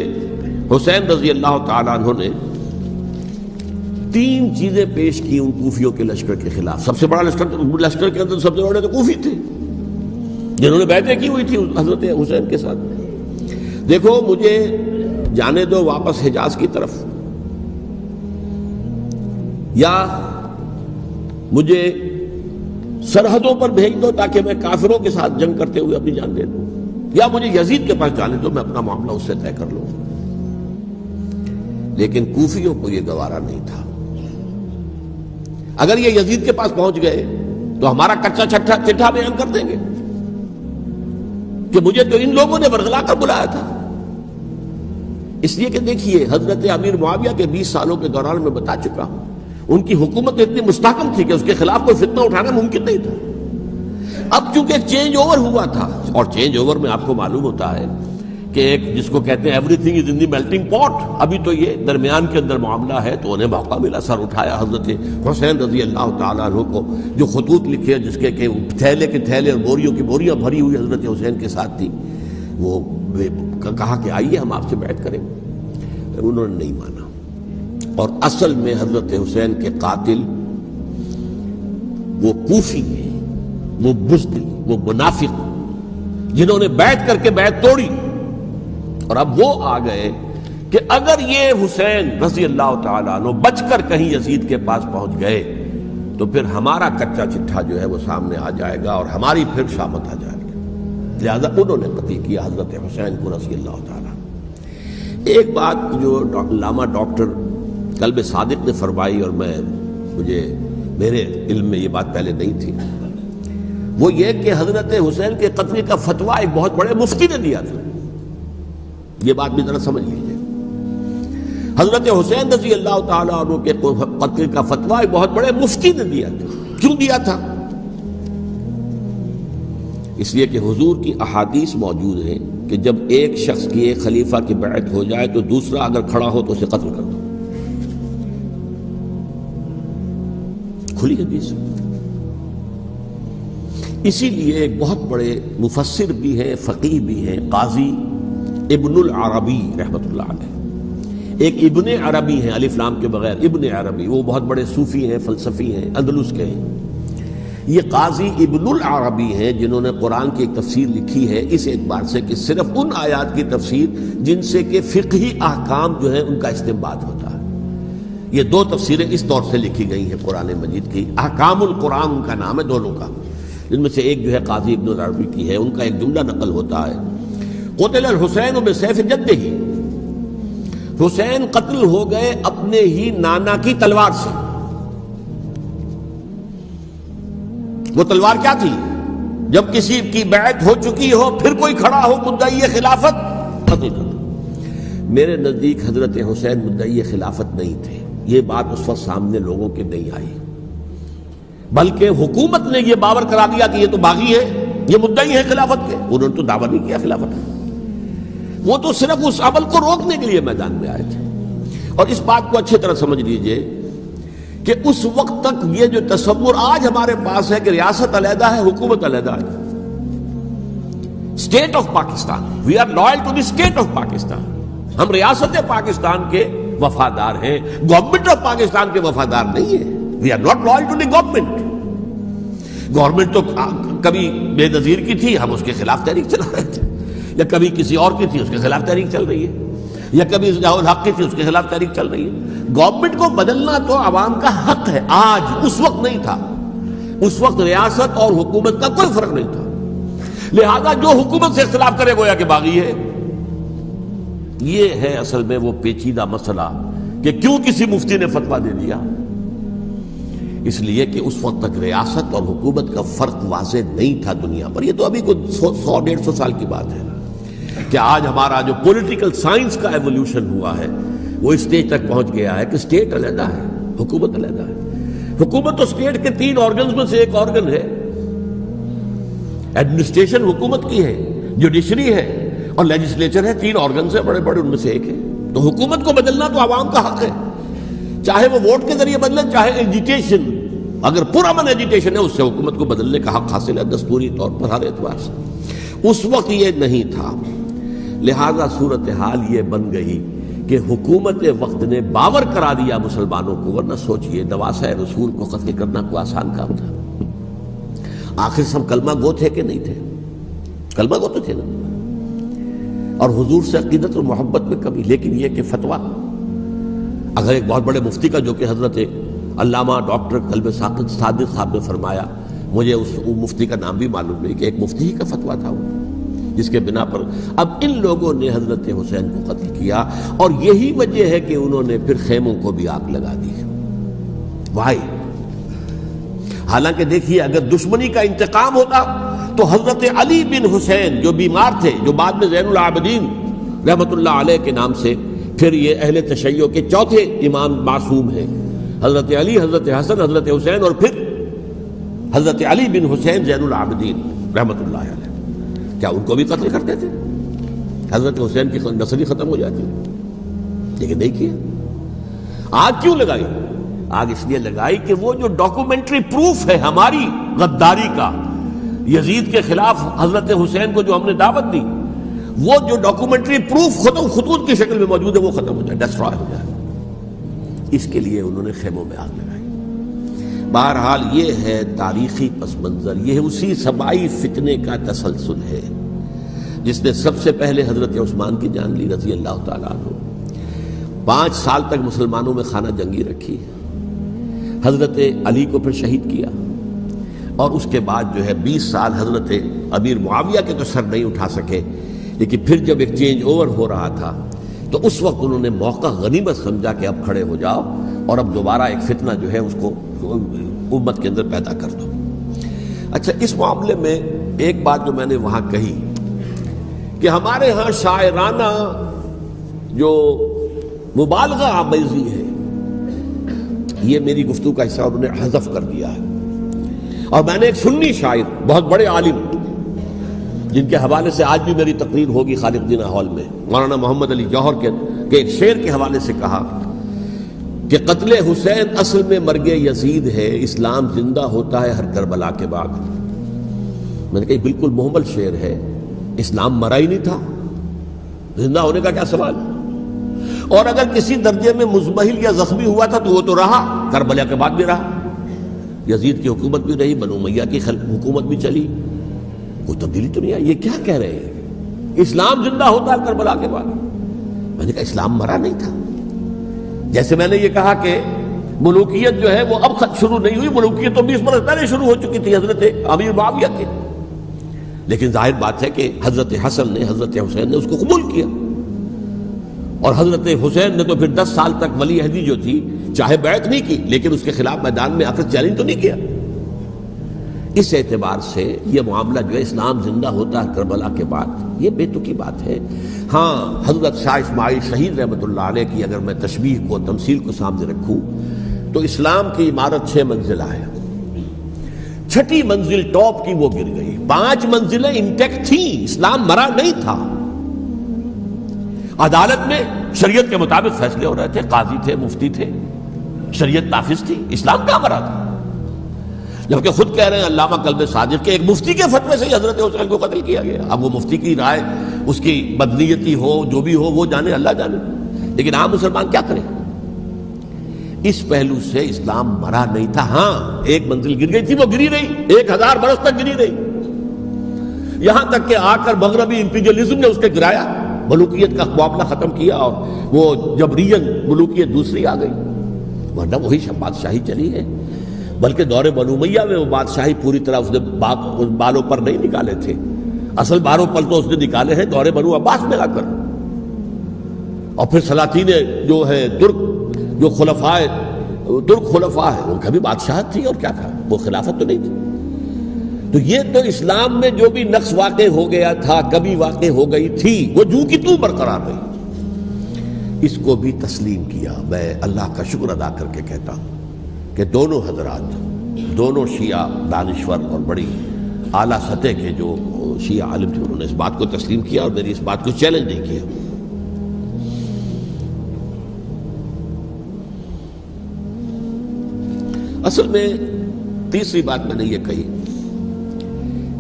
حسین رضی اللہ تعالیٰ عنہ نے 3 چیزیں پیش کی ان کوفیوں کے لشکر کے خلاف۔ سب سے بڑا لشکر کے اندر سب سے بڑے تو کوفی تھے جنہوں نے بیعتیں کی ہوئی تھی حضرت حسین کے ساتھ۔ دیکھو مجھے جانے دو واپس حجاز کی طرف، یا مجھے سرحدوں پر بھیج دو تاکہ میں کافروں کے ساتھ جنگ کرتے ہوئے اپنی جان دے دوں، یا مجھے یزید کے پاس جانے دو، میں اپنا معاملہ اس سے طے کر لوں۔ لیکن کوفیوں کو یہ گوارا نہیں تھا۔ اگر یہ یزید کے پاس پہنچ گئے تو ہمارا کچا چٹھا بیان کر دیں گے کہ مجھے تو ان لوگوں نے ورغلا کر بلایا تھا۔ اس لیے کہ دیکھیے حضرت امیر معاویہ کے 20 سالوں کے دوران میں بتا چکا ہوں، ان کی حکومت اتنی مستحکم تھی کہ اس کے خلاف کوئی فتنہ اٹھانا ممکن نہیں تھا. اب چونکہ چینج اوور ہوا تھا، اور چینج اوور میں آپ کو معلوم ہوتا ہے کہ ایک جس کو کہتے ہیں every thing is in the melting پاٹ، ابھی تو یہ درمیان کے اندر معاملہ ہے، تو انہیں موقع ملا، سر اٹھایا حضرت حسین رضی اللہ تعالیٰ عنہ کو، جو خطوط لکھے جس کے کہ تھیلے کے تھیلے اور بوریوں کی بوریاں بھری ہوئی حضرت حسین کے ساتھ تھی، وہ کہا کہ آئیے ہم آپ سے بیعت کریں. انہوں نے نہیں مانا. اور اصل میں حضرت حسین کے قاتل وہ کوفی ہیں، وہ بزدل، وہ منافق، جنہوں نے بیعت کر کے بیعت توڑی. اور اب وہ آ گئے کہ اگر یہ حسین رضی اللہ تعالیٰ عنہ بچ کر کہیں یزید کے پاس پہنچ گئے تو پھر ہمارا کچا چٹھا جو ہے وہ سامنے آ جائے گا اور ہماری پھر شامت آ جائے گی. لہذا انہوں نے قتل کیا حضرت حسین کو رضی اللہ تعالیٰ. ایک بات جو علامہ ڈاکٹر قلب صادق نے فرمائی، اور میرے علم میں یہ بات پہلے نہیں تھی، وہ یہ کہ حضرت حسین کے قتل کا فتویٰ ایک بہت بڑے مفتی نے دیا تھا. یہ بات بھی ذرا سمجھ لیجیے. حضرت حسین رضی اللہ تعالیٰ عنہ کے قتل کا فتویٰ ایک بہت بڑے مفتی نے دیا تھا. کیوں دیا تھا؟ اس لیے کہ حضور کی احادیث موجود ہیں کہ جب ایک شخص کی ایک خلیفہ کی بیعت ہو جائے تو دوسرا اگر کھڑا ہو تو اسے قتل کر دو. کھلی حدیث. اسی لیے ایک بہت بڑے مفسر بھی ہیں، فقیہ بھی ہیں، قاضی ابن العربی رحمۃ اللہ علیہ. ایک ابن عربی ہیں الف لام کے بغیر، ابن عربی، وہ بہت بڑے صوفی ہیں، فلسفی ہیں، اندلس کے ہیں. یہ قاضی ابن العربی ہیں جنہوں نے قرآن کی ایک تفسیر لکھی ہے اس اعتبار سے کہ صرف ان آیات کی تفسیر جن سے کہ فقہی احکام جو ہیں ان کا استنباط ہوتا ہے. یہ دو تفسیریں اس طور سے لکھی گئی ہیں قرآن مجید کی. احکام القرآن ان کا نام ہے دونوں کا. جن میں سے ایک جو ہے قاضی ابن العربی کی ہے. ان کا ایک جملہ نقل ہوتا ہے، قتل الحسین بسیف جدہ، حسین قتل ہو گئے اپنے ہی نانا کی تلوار سے. وہ تلوار کیا تھی؟ جب کسی کی بیعت ہو چکی ہو پھر کوئی کھڑا ہو مدعی خلافت، قتل کر دو. میرے نزدیک حضرت حسین مدعی خلافت نہیں تھے. یہ بات اس وقت سامنے لوگوں کے نہیں آئی، بلکہ حکومت نے یہ باور کرا دیا کہ یہ تو باغی ہے، یہ مدعی ہے خلافت کے. انہوں نے تو دعویٰ نہیں کیا خلافت کا، وہ تو صرف اس عمل کو روکنے کے لیے میدان میں آئے تھے. اور اس بات کو اچھی طرح سمجھ لیجئے کہ اس وقت تک یہ جو تصور آج ہمارے پاس ہے کہ ریاست علیحدہ ہے، حکومت علیحدہ ہے. State of Pakistan, we are loyal to the state of Pakistan. ہم ریاست پاکستان کے وفادار ہیں، گورنمنٹ آف پاکستان کے وفادار نہیں ہیں. We are not loyal to the government. Government تو کبھی بے نظیر کی تھی، ہم اس کے خلاف تحریک چلا رہے تھے، یا کبھی کسی اور کی تھی اس کے خلاف تحریک چل رہی ہے، یا کبھی ضیاء الحق کی تھی اس کے خلاف تحریک چل رہی ہے. گورنمنٹ کو بدلنا تو عوام کا حق ہے. آج اس وقت نہیں تھا. اس وقت ریاست اور حکومت کا کوئی فرق نہیں تھا. لہذا جو حکومت سے اختلاف کرے گویا کہ باغی ہے. یہ ہے اصل میں وہ پیچیدہ مسئلہ کہ کیوں کسی مفتی نے فتویٰ دے دیا. اس لیے کہ اس وقت تک ریاست اور حکومت کا فرق واضح نہیں تھا دنیا پر. یہ تو ابھی کوئی 100-150 سال کی بات ہے کہ آج ہمارا جو پولیٹیکل سائنس کا ایولیوشن ہوا ہے وہ اس اسٹیج تک پہنچ گیا ہے کہ اسٹیٹ علیحدہ ہے، حکومت علیحدہ ہے. حکومت تو اسٹیٹ کے 3 آرگنز میں سے ایک آرگن ہے. ایڈمنسٹریشن حکومت کی ہے، جوڈیشری ہے اور لیجسلیچر ہے. 3 آرگنز ہیں بڑے بڑے، ان میں سے ایک ہے. تو حکومت کو بدلنا تو عوام کا حق ہے، چاہے وہ ووٹ کے ذریعے بدلیں چاہے ایجیٹیشن. اگر پرامن ایجیٹیشن ہے اس سے حکومت کو بدلنے کا حق حاصل ہے دستوری طور پر ہر اعتبار سے. اس وقت یہ نہیں تھا. لہذا صورتحال یہ بن گئی کہ حکومت وقت نے باور کرا دیا مسلمانوں کو. ورنہ سوچئے نواسہ رسول کو قتل کرنا کوئی آسان کام تھا. آخر سب کلمہ گو تھے کہ نہیں تھے؟ کلمہ گو تو تھے نا، اور حضور سے عقیدت اور محبت میں کمی. لیکن یہ کہ فتویٰ اگر ایک بہت بڑے مفتی کا، جو کہ حضرت علامہ ڈاکٹر قلب صادق صاحب نے فرمایا، مجھے اس مفتی کا نام بھی معلوم نہیں، کہ ایک مفتی ہی کا فتویٰ تھا وہ، جس کے بنا پر اب ان لوگوں نے حضرت حسین کو قتل کیا. اور یہی وجہ ہے کہ انہوں نے پھر خیموں کو بھی آگ لگا دی. وائی؟ حالانکہ دیکھیے اگر دشمنی کا انتقام ہوتا تو حضرت علی بن حسین جو بیمار تھے، جو بعد میں زین العابدین رحمت اللہ علیہ کے نام سے پھر یہ اہل تشیع کے 4تھے امام معصوم ہیں، حضرت علی، حضرت حسن، حضرت حسین، اور پھر حضرت علی بن حسین زین العابدین رحمۃ اللہ علیہ، کیا ان کو بھی قتل کرتے تھے؟ حضرت حسین کی نسل ہی ختم ہو جاتی، لیکن نہیں کیا۔ آگ کیوں لگائی؟ آگ اس لیے لگائی کہ وہ جو ڈاکومنٹری پروف ہے ہماری غداری کا یزید کے خلاف حضرت حسین کو جو ہم نے دعوت دی، وہ جو ڈاکومنٹری پروف خطوط کی شکل میں موجود ہے وہ ختم ہو جائے، ڈسٹرائے ہو جائے۔ اس کے لیے انہوں نے خیموں میں آگ لگائی۔ بہرحال یہ ہے تاریخی پس منظر، یہ اسی سبائی فتنے کا تسلسل ہے جس نے سب سے پہلے حضرت عثمان کی جان لی رضی اللہ تعالیٰ عنہ۔ 5 سال تک مسلمانوں میں خانہ جنگی رکھی، حضرت علی کو پھر شہید کیا، اور اس کے بعد جو ہے 20 سال حضرت امیر معاویہ کے تو سر نہیں اٹھا سکے، لیکن پھر جب ایک چینج اوور ہو رہا تھا تو اس وقت انہوں نے موقع غنیمت سمجھا کہ اب کھڑے ہو جاؤ اور اب دوبارہ ایک فتنہ جو ہے اس کو امت کے اندر پیدا کر دو۔ اچھا، اس معاملے میں ایک بات جو میں نے وہاں کہی کہ ہمارے ہاں شاعرانہ جو مبالغہ آمیزی ہے، یہ میری گفتگو کا حصہ انہوں نے حذف کر دیا ہے، اور میں نے ایک سنی شاعر بہت بڑے عالم جن کے حوالے سے آج بھی میری تقریر ہوگی خالق جناح ہال میں، مولانا محمد علی جوہر کے ایک شعر کے حوالے سے کہا کہ قتل حسین اصل میں مرگ یزید ہے، اسلام زندہ ہوتا ہے ہر کربلا کے بعد۔ میں نے کہا بالکل محمل شعر ہے، اسلام مرا ہی نہیں تھا، زندہ ہونے کا کیا سوال؟ اور اگر کسی درجے میں مزمحل یا زخمی ہوا تھا تو وہ تو رہا، کربلا کے بعد بھی رہا، یزید کی حکومت بھی رہی، بنو امیہ کی حکومت بھی چلی، کوئی تبدیلی تو نہیں آئی۔ یہ کیا کہہ رہے ہیں؟ اسلام زندہ ہوتا ہے کربلا کے بعد؟ میں نے کہا اسلام مرا نہیں تھا۔ جیسے میں نے یہ کہا کہ ملوکیت جو ہے وہ اب شروع نہیں ہوئی، ملوکیت تو 20 برس پہلے شروع ہو چکی تھی حضرت امیر معاویہ کے، لیکن ظاہر بات ہے کہ حضرت حسن نے، حضرت حسین نے اس کو قبول کیا، اور حضرت حسین نے تو پھر 10 سال تک ولی عہدی جو تھی چاہے بیعت نہیں کی، لیکن اس کے خلاف میدان میں آ کر چیلنج تو نہیں کیا۔ اس اعتبار سے یہ معاملہ جو ہے اسلام زندہ ہوتا ہے کربلا کے بعد، یہ بے تکی بات ہے۔ ہاں، حضرت شاہ اسماعیل شہید رحمۃ اللہ علیہ کی اگر میں تشبیہ کو، تمثیل کو سامنے رکھوں تو اسلام کی عمارت 6 منزلہ ہے، 6ٹی منزل ٹاپ کی وہ گر گئی، 5 منزلیں انٹیکٹ تھیں، اسلام مرا نہیں تھا۔ عدالت میں شریعت کے مطابق فیصلے ہو رہے تھے، قاضی تھے، مفتی تھے، شریعت نافذ تھی، اسلام کہاں مرا تھا؟ جبکہ خود کہہ رہے ہیں علامہ قلب صادق کے ایک مفتی کے فتوے سے ہی حضرت حسین کو قتل کیا گیا۔ اب وہ مفتی کی رائے، اس کی بدنیتی ہو، جو بھی ہو، وہ جانے، اللہ جانے، لیکن عام مسلمان کیا کرے؟ اس پہلو سے اسلام مرا نہیں تھا۔ ہاں، ایک منزل گر گئی تھی، وہ گری رہی، 1000 برس تک گری رہی، یہاں تک کہ آ کر مغربی امپیریلزم نے اس کے گرایا، ملوکیت کا معاملہ ختم کیا، اور وہ جبرین ملوکیت دوسری آ گئی، ورنہ وہی بادشاہی چلی ہے۔ بلکہ دور بنو امیہ میں وہ بادشاہی پوری طرح اس نے بالوں پر نہیں نکالے تھے، اصل باروں پل تو اس نے نکالے ہیں دور بنو عباس میں آ کر، اور پھر سلاطین جو ہے ترک، جو ترک خلفاء ہے، ان کا بھی بادشاہت تھی، اور کیا تھا، وہ خلافت تو نہیں تھی۔ تو یہ تو اسلام میں جو بھی نقص واقع ہو گیا تھا، کبھی واقع ہو گئی تھی، وہ جو کی تو برقرار رہی، اس کو بھی تسلیم کیا۔ میں اللہ کا شکر ادا کر کے کہتا ہوں کہ دونوں حضرات، دونوں شیعہ دانشور اور بڑی اعلیٰ سطح کے جو شیعہ عالم تھے، انہوں نے اس بات کو تسلیم کیا اور میری اس بات کو چیلنج نہیں کیا۔ اصل میں تیسری بات میں نے یہ کہی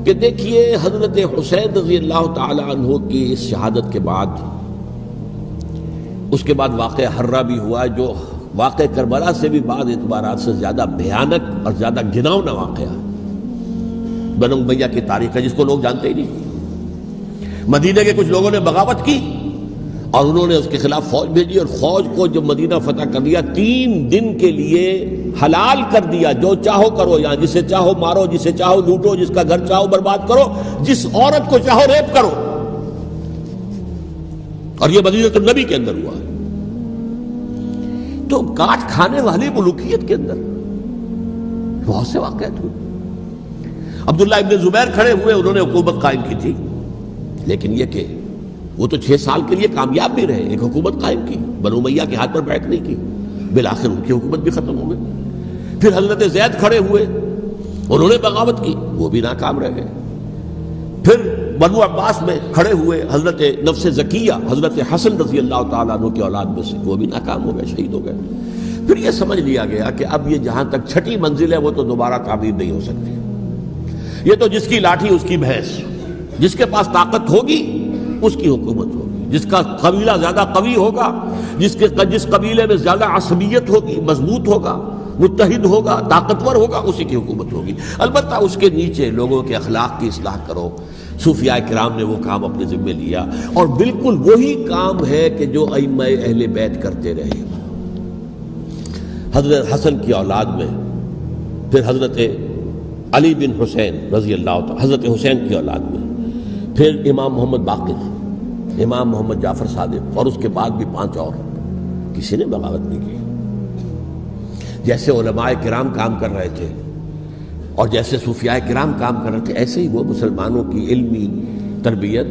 کہ دیکھیے حضرت حسین رضی اللہ تعالی عنہ کی اس شہادت کے بعد، اس کے بعد واقعہ حرہ بھی ہوا، جو واقع کربلا سے بھی بعض اعتبارات سے زیادہ بھیانک اور زیادہ گھناؤنا واقعہ بنو امیہ کی تاریخ ہے، جس کو لوگ جانتے ہی نہیں۔ مدینہ کے کچھ لوگوں نے بغاوت کی اور انہوں نے اس کے خلاف فوج بھیجی، اور فوج کو جب مدینہ فتح کر لیا، 3 دن کے لیے حلال کر دیا، جو چاہو کرو، یہاں جسے چاہو مارو، جسے چاہو لوٹو، جس کا گھر چاہو برباد کرو، جس عورت کو چاہو ریپ کرو، اور یہ مدینہ النبی کے اندر ہوا۔ تو کاٹ کھانے والی ملوکیت کے اندر بہت سے واقعات ہوئے۔ عبداللہ ابن زبیر کھڑے ہوئے، انہوں نے حکومت قائم کی تھی، لیکن یہ کہ وہ تو 6 سال کے لیے کامیاب بھی رہے، ایک حکومت قائم کی، بنو امیہ کے ہاتھ پر بیعت نہیں کی، بالآخر ان کی حکومت بھی ختم ہو گئی۔ پھر حضرت زید کھڑے ہوئے، انہوں نے بغاوت کی، وہ بھی ناکام رہ گئے۔ پھر بنو عباس میں کھڑے ہوئے حضرت نفس زکیہ حضرت حسن رضی اللہ تعالیٰ عنہ کی اولاد میں سے، وہ بھی ناکام ہو گئے، شہید ہو گئے۔ پھر یہ سمجھ لیا گیا کہ اب یہ جہاں تک چھٹی منزل ہے وہ تو دوبارہ تعمیر نہیں ہو سکتی، یہ تو جس کی لاٹھی اس کی بھینس، جس کے پاس طاقت ہوگی اس کی حکومت ہوگی، جس کا قبیلہ زیادہ قوی ہوگا، جس قبیلے میں زیادہ عصبیت ہوگی، مضبوط ہوگا، متحد ہوگا، طاقتور ہوگا، اسی کی حکومت ہوگی۔ البتہ اس کے نیچے لوگوں کے اخلاق کی اصلاح کرو۔ صوفیاء کرام نے وہ کام اپنے ذمہ لیا، اور بالکل وہی کام ہے کہ جو ائمہ اہل بیت کرتے رہے۔ حضرت حسن کی اولاد میں پھر حضرت علی بن حسین رضی اللہ تعالی، حضرت حسین کی اولاد میں پھر امام محمد باقر، امام محمد جعفر صادق، اور اس کے بعد بھی 5 اور، کسی نے بغاوت نہیں کی۔ جیسے علماء کرام کام کر رہے تھے اور جیسے صوفیاء کرام کام کر رہے تھے، ایسے ہی وہ مسلمانوں کی علمی تربیت،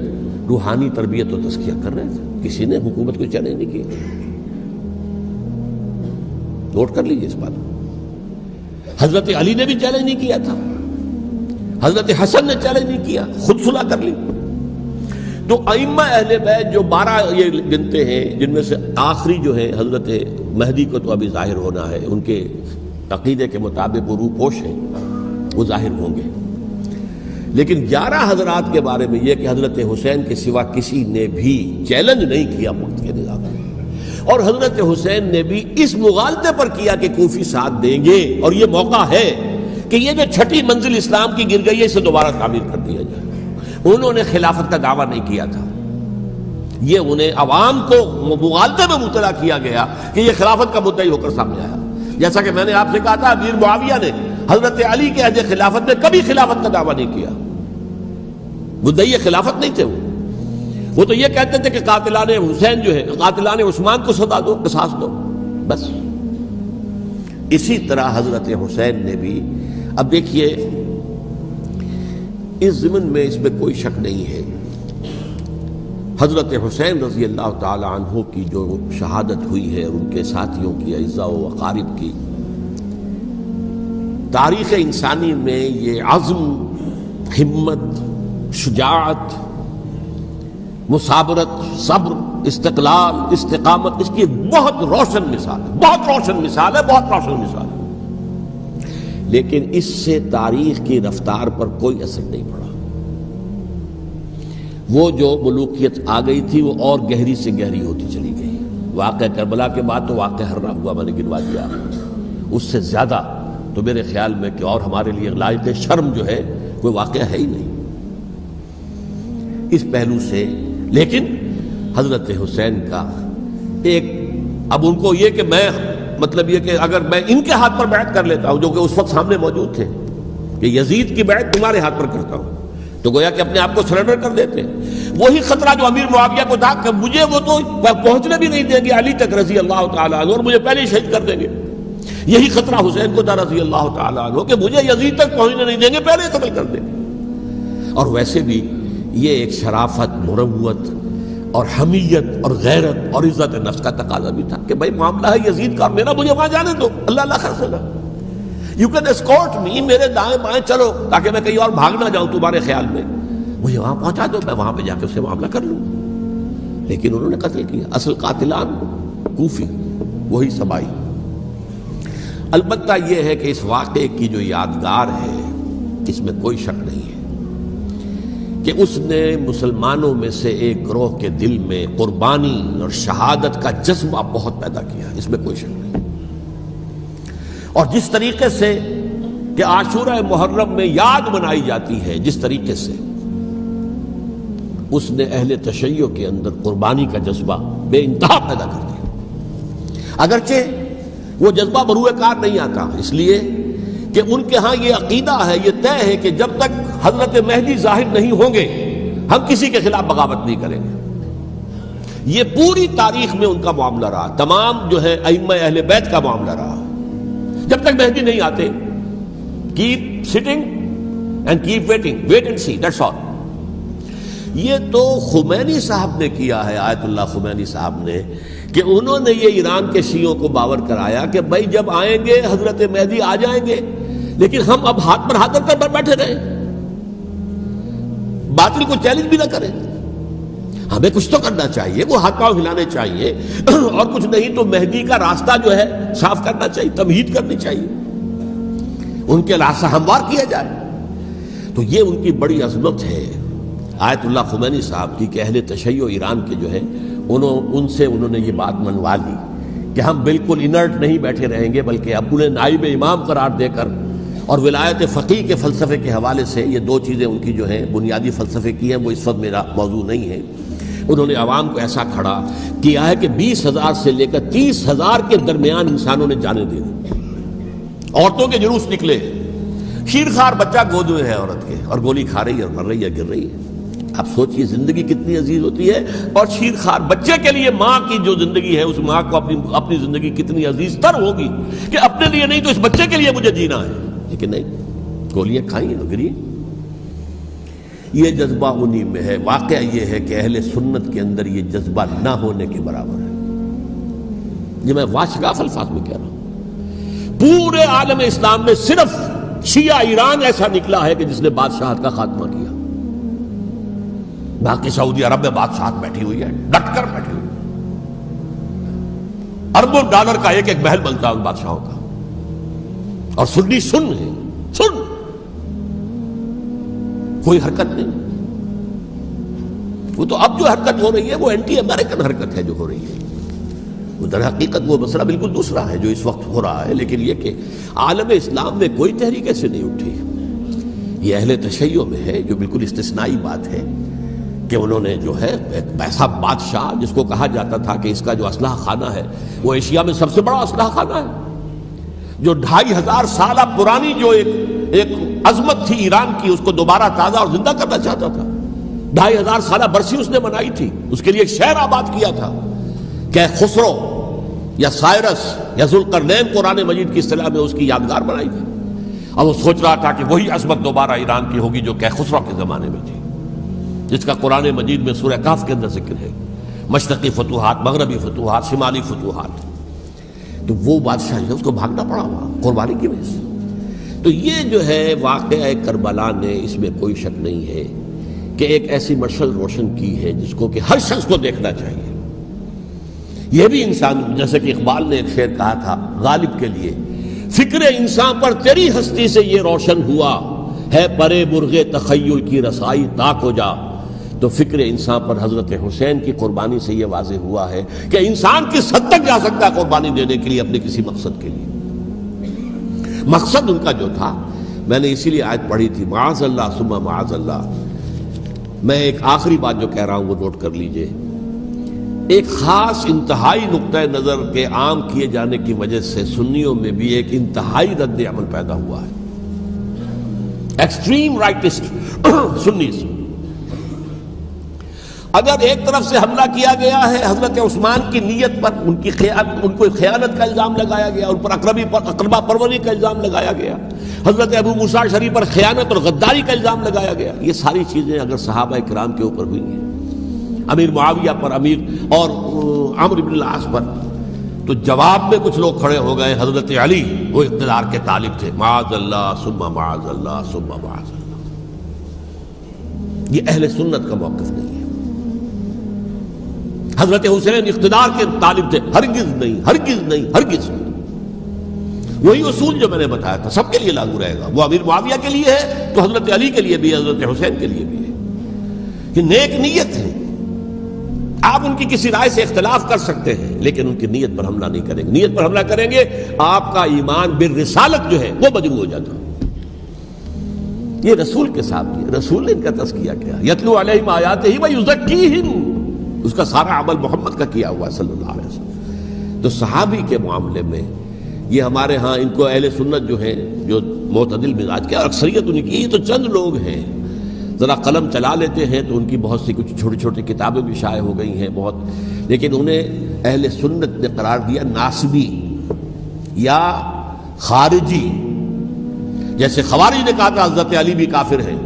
روحانی تربیت و تزکیہ کر رہے تھے، کسی نے حکومت کو چیلنج نہیں کیا۔ نوٹ کر لیجیے اس بات کو۔ حضرت علی نے بھی چیلنج نہیں کیا تھا، حضرت حسن نے چیلنج نہیں کیا، خود صلح کر لی۔ تو ائمہ اہل بیت جو 12 یہ گنتے ہیں، جن میں سے آخری جو ہے حضرت مہدی کو تو ابھی ظاہر ہونا ہے، ان کے عقیدے کے مطابق وہ روح پوش ہیں، وہ ظاہر ہوں گے۔ لیکن 11 حضرات کے بارے میں یہ کہ حضرت حسین کے سوا کسی نے بھی چیلنج نہیں کیا وقت کے نظام میں، اور حضرت حسین نے بھی اس مغالطے پر کیا کہ کوفی ساتھ دیں گے، اور یہ موقع ہے کہ یہ جو چھٹی منزل اسلام کی گر گئی ہے اسے دوبارہ تعمیر کر دیا جائے۔ انہوں نے خلافت کا دعویٰ نہیں کیا تھا، یہ انہیں عوام کو مغالطے میں مبتلا کیا گیا کہ یہ خلافت کا مدعی ہو کر سامنے آیا۔ جیسا کہ میں نے آپ سے کہا تھا، امیر معاویہ نے حضرت علی کے عہد خلافت میں کبھی خلافت کا دعویٰ نہیں کیا، مدعی خلافت نہیں تھے وہ تو یہ کہتے تھے کہ قاتلان حسین جو ہے، قاتلان عثمان کو سزا دو، قصاص دو، بس۔ اسی طرح حضرت حسین نے بھی، اب دیکھیے اس ضمن میں اس میں کوئی شک نہیں ہے، حضرت حسین رضی اللہ تعالی عنہ کی جو شہادت ہوئی ہے اور ان کے ساتھیوں کی، اعزاء و اقارب کی، تاریخ انسانی میں یہ عزم، ہمت، شجاعت، مثابرت، صبر، استقلال، استقامت، اس کی بہت روشن مثال ہے، بہت روشن مثال ہے، بہت روشن مثال ہے۔ لیکن اس سے تاریخ کی رفتار پر کوئی اثر نہیں پڑا۔ وہ جو ملوکیت آ گئی تھی وہ اور گہری سے گہری ہوتی چلی گئی۔ واقعہ کربلا کے بعد تو واقعہ ہررا ہوا، میں نے گنوا دیا، اس سے زیادہ تو میرے خیال میں کہ اور ہمارے لیے لائق شرم جو ہے کوئی واقعہ ہے ہی نہیں اس پہلو سے۔ لیکن حضرت حسین کا ایک، اب ان کو یہ کہ میں مطلب یہ کہ اگر میں ان کے ہاتھ پر بیعت کر لیتا ہوں، جو کہ اس وقت سامنے موجود تھے، کہ یزید کی بیعت تمہارے ہاتھ پر کرتا ہوں، تو گویا کہ اپنے آپ کو سرنڈر کر دیتے۔ وہی خطرہ جو امیر معاویہ کو تھا کہ مجھے وہ تو پہنچنے بھی نہیں دیں گے علی تک رضی اللہ تعالیٰ عنہ، اور مجھے پہلے ہی شہید کر دیں گے، یہی خطرہ حسین کو تھا رضی اللہ تعالیٰ عنہ کہ مجھے یزید تک پہنچنے نہیں دیں گے، پہلے ہی قتل کر دیں گے۔ اور ویسے بھی یہ ایک شرافت، مروت اور حمیت اور غیرت اور عزت نفس کا تقاضا بھی تھا کہ بھائی معاملہ ہے یزید کا، میرا مجھے وہاں جانے دو، اللہ اللہ خرچہ، یو کین اسکورٹ می، میرے دائیں بائیں چلو تاکہ میں کہیں اور بھاگ نہ جاؤں تمہارے خیال میں، مجھے وہاں پہنچا دو، میں وہاں پہ جا کے اس سے معاملہ کر لوں۔ لیکن انہوں نے قتل کیا، اصل قاتلان کوفی، وہی سبائی۔ البتہ یہ ہے کہ اس واقعے کی جو یادگار ہے اس میں کوئی شک نہیں ہے کہ اس نے مسلمانوں میں سے ایک گروہ کے دل میں قربانی اور شہادت کا جذبہ بہت پیدا کیا، اس میں کوئی شک نہیں۔ اور جس طریقے سے کہ عاشورہ محرم میں یاد منائی جاتی ہے، جس طریقے سے اس نے اہل تشیع کے اندر قربانی کا جذبہ بے انتہا پیدا کر دیا، اگرچہ وہ جذبہ بروئے کار نہیں آتا، اس لیے کہ ان کے ہاں یہ عقیدہ ہے، یہ طے ہے کہ جب تک حضرت مہدی ظاہر نہیں ہوں گے ہم کسی کے خلاف بغاوت نہیں کریں گے۔ یہ پوری تاریخ میں ان کا معاملہ رہا، تمام جو ہے ائمہ اہل بیت کا معاملہ رہا، جب تک مہدی نہیں آتے keep sitting and keep waiting, wait and see, that's all. یہ تو خمینی صاحب نے کیا ہے، آیت اللہ خمینی صاحب نے، کہ انہوں نے یہ ایران کے شیعوں کو باور کرایا کہ بھائی جب آئیں گے حضرت مہدی آ جائیں گے، لیکن ہم اب ہاتھ پر ہاتھ رکھ کر بیٹھے رہیں، باطل کو چیلنج بھی نہ کریں، ہمیں کچھ تو کرنا چاہیے، وہ ہاتھ پاؤں ہلانے چاہیے، اور کچھ نہیں تو مہدی کا راستہ جو ہے صاف کرنا چاہیے، تمہید کرنی چاہیے، ان کے راستہ ہموار کیا جائے۔ تو یہ ان کی بڑی عظمت ہے آیت اللہ خمینی صاحب کی کہ اہل تشیع ایران کے جو ہے ان سے انہوں نے یہ بات منوا لی کہ ہم بالکل انرٹ نہیں بیٹھے رہیں گے، بلکہ اب انہیں نائب امام قرار دے کر اور ولایت فقیہ کے فلسفے کے حوالے سے، یہ دو چیزیں ان کی جو ہیں بنیادی فلسفے کی ہیں، وہ اس وقت میرا موضوع نہیں ہے، انہوں نے عوام کو ایسا کھڑا کیا ہے کہ 20,000 سے لے کر 30,000 کے درمیان انسانوں نے جانیں دے دی، عورتوں کے جلوس نکلے، شیرخوار بچہ گود میں ہے عورت کے، اور گولی کھا رہی ہے اور مر رہی ہے، گر رہی ہے۔ اب سوچئے زندگی کتنی عزیز ہوتی ہے، اور شیرخوار بچے کے لیے ماں کی جو زندگی ہے، اس ماں کو اپنی زندگی کتنی عزیز تر ہوگی کہ اپنے لیے نہیں تو اس بچے کے لیے مجھے جینا ہے، لیکن نہیں، گولیاں کھائیں اور گری۔ یہ جذبہ انہی میں ہے۔ واقعہ یہ ہے کہ اہل سنت کے اندر یہ جذبہ نہ ہونے کے برابر ہے، یہ میں واشگاف الفاظ میں کہہ رہا ہوں۔ پورے عالم اسلام میں صرف شیعہ ایران ایسا نکلا ہے کہ جس نے بادشاہت کا خاتمہ کیا، باقی سعودی عرب میں بادشاہت بیٹھی ہوئی ہے، ڈٹ کر بیٹھی ہوئی، اربوں ڈالر کا ایک ایک محل بنتا ہے ان بادشاہوں کا، اور سنی سن ہے، سن، کوئی حرکت نہیں۔ وہ تو اب جو حرکت ہو رہی ہے وہ اینٹی امریکن حرکت ہے جو ہو رہی ہے، وہ در حقیقت وہ مسئلہ بالکل دوسرا ہے جو اس وقت ہو رہا ہے، لیکن یہ کہ عالم اسلام میں کوئی تحریک ایسے نہیں اٹھی۔ یہ اہل تشیع میں ہے جو بالکل استثنائی بات ہے کہ انہوں نے جو ہے ایک ایسا بادشاہ جس کو کہا جاتا تھا کہ اس کا جو اسلحہ خانہ ہے وہ ایشیا میں سب سے بڑا اسلحہ خانہ ہے، جو 2500 سالہ پرانی جو ایک عظمت تھی ایران کی، اس کو دوبارہ تازہ اور زندہ کرنا چاہتا تھا۔ 2500 سالہ برسی اس نے منائی تھی، اس کے لیے ایک شہر آباد کیا تھا کہ خسرو یا سائرس یا ذوالقرنین قرآن مجید کی اصطلاح میں اس کی یادگار بنائی تھی، اور وہ سوچ رہا تھا کہ وہی عظمت دوبارہ ایران کی ہوگی جو کہ خسرو کے زمانے میں تھی، جس کا قرآن مجید میں سورہ کہف کے اندر ذکر ہے، مشرقی فتوحات، مغربی فتوحات، شمالی فتوحات۔ تو وہ بادشاہ ہے، اس کو بھاگنا پڑا وہاں قربانی کی وجہ سے۔ تو یہ جو ہے واقعہ کربلا نے، اس میں کوئی شک نہیں ہے کہ ایک ایسی مشعل روشن کی ہے جس کو کہ ہر شخص کو دیکھنا چاہیے۔ یہ بھی انسان، جیسے کہ اقبال نے ایک شعر کہا تھا غالب کے لیے، فکر انسان پر تیری ہستی سے یہ روشن ہوا ہے، پرے مرغ تخیل کی رسائی تاک ہو جا۔ تو فکر انسان پر حضرت حسین کی قربانی سے یہ واضح ہوا ہے کہ انسان کس حد تک جا سکتا ہے قربانی دینے کے لیے اپنے کسی مقصد کے لیے۔ مقصد ان کا جو تھا، میں نے اسی لیے آیت پڑھی تھی، معاذ اللہ ثم معاذ اللہ۔ میں ایک آخری بات جو کہہ رہا ہوں وہ نوٹ کر لیجئے، ایک خاص انتہائی نقطہ نظر کے عام کیے جانے کی وجہ سے سنیوں میں بھی ایک انتہائی رد عمل پیدا ہوا ہے، ایکسٹریم رائٹسٹ سنیز۔ اگر ایک طرف سے حملہ کیا گیا ہے حضرت عثمان کی نیت پر، ان کو خیانت کا الزام لگایا گیا، ان پر اقربا پروری کا الزام لگایا گیا، حضرت ابو موسیٰ شریف پر خیانت اور غداری کا الزام لگایا گیا، یہ ساری چیزیں اگر صحابہ کرام کے اوپر ہوئی ہیں، امیر معاویہ پر، امیر اور عمرو بن العاص پر، تو جواب میں کچھ لوگ کھڑے ہو گئے، حضرت علی وہ اقتدار کے طالب تھے، معاذ اللہ ثم معاذ اللہ ثم معاذ اللہ۔ یہ اہل سنت کا موقف نہیں ہے۔ حضرت حسین اقتدار کے طالب تھے، ہرگز نہیں، ہرگز نہیں، ہرگز نہیں۔ وہی اصول جو میں نے بتایا تھا سب کے لیے لاگو رہے گا، وہ امیر معاویہ کے لیے ہے تو حضرت علی کے لیے بھی، حضرت حسین کے لیے بھی ہے۔ کہ نیک نیت ہے، آپ ان کی کسی رائے سے اختلاف کر سکتے ہیں لیکن ان کی نیت پر حملہ نہیں کریں گے۔ نیت پر حملہ کریں گے آپ کا ایمان بالرسالت جو ہے وہ مجروح ہو جاتا۔ یہ رسول کے ساتھ بھی، رسول نے ان کا تزکیہ کیا، یتلو علیہم آیاتہ ویزکیہم، اس کا سارا عمل محمد کا کیا ہوا ہے صلی اللہ علیہ وسلم۔ تو صحابی کے معاملے میں یہ ہمارے ہاں ان کو اہل سنت جو ہیں جو معتدل مزاج کے، اور اکثریت ان کی، یہ تو چند لوگ ہیں، ذرا قلم چلا لیتے ہیں تو ان کی بہت سی کچھ چھوٹی چھوٹی کتابیں بھی شائع ہو گئی ہیں بہت، لیکن انہیں اہل سنت نے قرار دیا ناسبی یا خارجی۔ جیسے خوارج نے کہا تھا حضرت علی بھی کافر ہیں،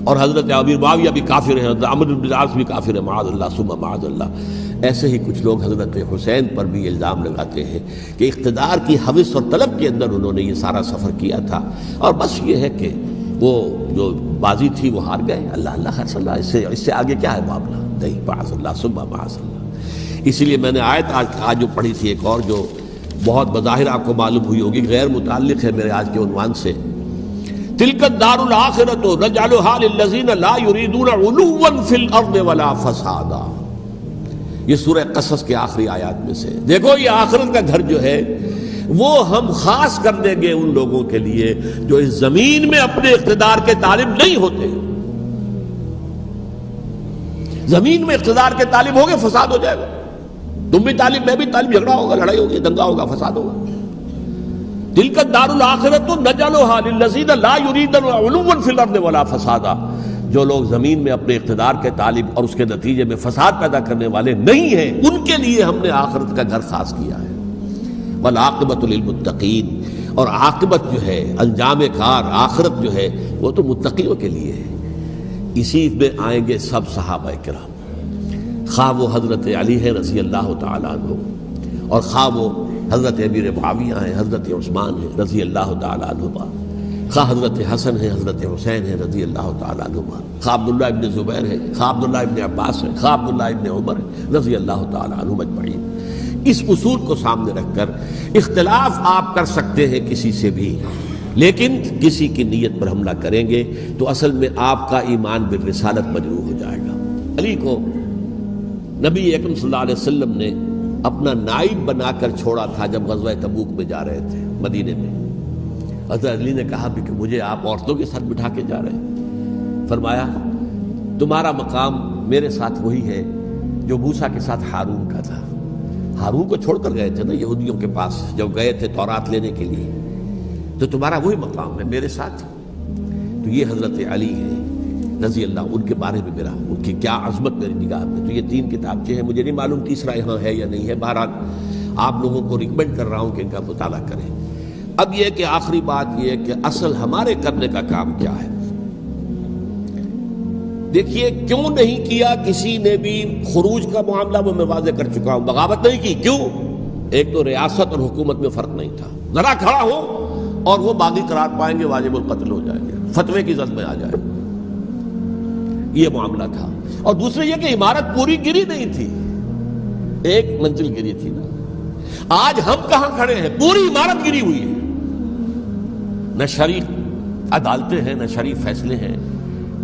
اور حضرت امیر معاویہ بھی کافر ہیں، حضرت عمرو بن العاص بھی کافر ہیں، معاذ اللہ ثم معاذ اللہ۔ ایسے ہی کچھ لوگ حضرت حسین پر بھی الزام لگاتے ہیں کہ اقتدار کی ہوس اور طلب کے اندر انہوں نے یہ سارا سفر کیا تھا، اور بس یہ ہے کہ وہ جو بازی تھی وہ ہار گئے۔ اللہ اللہ خیر صلی اللہ، اس سے آگے کیا ہے معاملہ؟ نہیں، معاذ اللہ ثم معاذ اللہ۔ اسی لیے میں نے آیت آج جو پڑھی تھی ایک اور جو بہت بظاہر آپ کو معلوم ہوئی ہوگی، غیر متعلق ہے میرے آج کے عنوان سے، تلک الدار الآخرۃ نجعلھا للذین لا یریدون علوا فی الارض ولا فسادا۔ یہ سورہ قصص کے آخری آیات میں سے، دیکھو یہ آخرت کا گھر جو ہے وہ ہم خاص کر دیں گے ان لوگوں کے لیے جو اس زمین میں اپنے اقتدار کے طالب نہیں ہوتے۔ زمین میں اقتدار کے طالب ہوگے فساد ہو جائے گا، تم بھی طالب میں بھی طالب، جھگڑا ہوگا، لڑائی ہوگی، دنگا ہوگا، فساد ہوگا۔ تلک الدار الآخرۃ نجعلھا للذین لا یریدون علوا فی الارض ولا فسادا۔ جو لوگ زمین میں اپنے اقتدار کے طالب اور اس کے نتیجے میں فساد پیدا کرنے والے نہیں ہیں، ان کے لیے ہم نے آخرت کا گھر خاص کیا ہے۔ والعاقبۃ للمتقین، اور عاقبت جو ہے، انجام کار، آخرت جو ہے وہ تو متقیوں کے لیے ہے۔ اسی میں آئیں گے سب صحابہ کرام، خواہ وہ حضرت علی ہے رضی اللہ تعالیٰ عنہ، اور خواہ وہ حضرت امیر معاویہ ہیں، حضرت عثمان ہیں رضی اللہ تعالیٰ عنہما، خواہ حضرت حسن ہیں، حضرت حسین ہیں رضی اللہ تعالیٰ عنہما، خواہ عبداللہ ابن زبیر ہے، خواہ عبداللہ ابن عباس ہے، خواہ عبداللہ ابن عمر ہے رضی اللہ تعالیٰ عنہم اجمعین۔ اس اصول کو سامنے رکھ کر اختلاف آپ کر سکتے ہیں کسی سے بھی، لیکن کسی کی نیت پر حملہ کریں گے تو اصل میں آپ کا ایمان بالرسالت مجروح ہو جائے گا۔ علی کو نبی اکرم صلی اللہ علیہ وسلم نے اپنا نائب بنا کر چھوڑا تھا جب غزوہ تبوک میں جا رہے تھے مدینے میں۔ حضرت علی نے کہا کہ مجھے آپ عورتوں کے ساتھ بٹھا کے جا رہے ہیں۔ فرمایا تمہارا مقام میرے ساتھ وہی ہے جو موسیٰ کے ساتھ ہارون کا تھا۔ ہارون کو چھوڑ کر گئے تھے نا یہودیوں کے پاس جب گئے تھے تورات لینے کے لیے، تو تمہارا وہی مقام ہے میرے ساتھ۔ تو یہ حضرت علی ہے رضی اللہ، ان کے بارے میں ان کی کیا عظمت میری نگاہ میں۔ تو یہ 3 کتابچے ہیں، مجھے نہیں معلوم تیسرا یہاں ہے یا نہیں ہے، بہرحال آپ لوگوں کو ریکمینڈ کر رہا ہوں کہ ان کا مطالعہ کریں۔ اب یہ کہ آخری بات یہ ہے کہ اصل ہمارے کرنے کا کام کیا ہے۔ دیکھیے کیوں نہیں کیا کسی نے بھی خروج کا معاملہ، وہ میں واضح کر چکا ہوں، بغاوت نہیں کی۔ کیوں؟ ایک تو ریاست اور حکومت میں فرق نہیں تھا، ذرا کھڑا ہو اور وہ باغی قرار پائیں گے، واجب القتل ہو جائیں گے، فتوے کی زد میں آ جائے، یہ معاملہ تھا۔ اور دوسرے یہ کہ عمارت پوری گری نہیں تھی، ایک منزل گری تھی نا۔ آج ہم کہاں کھڑے ہیں؟ پوری عمارت گری ہوئی ہے، نہ شرعی عدالتیں ہیں، نہ شرعی فیصلے ہیں،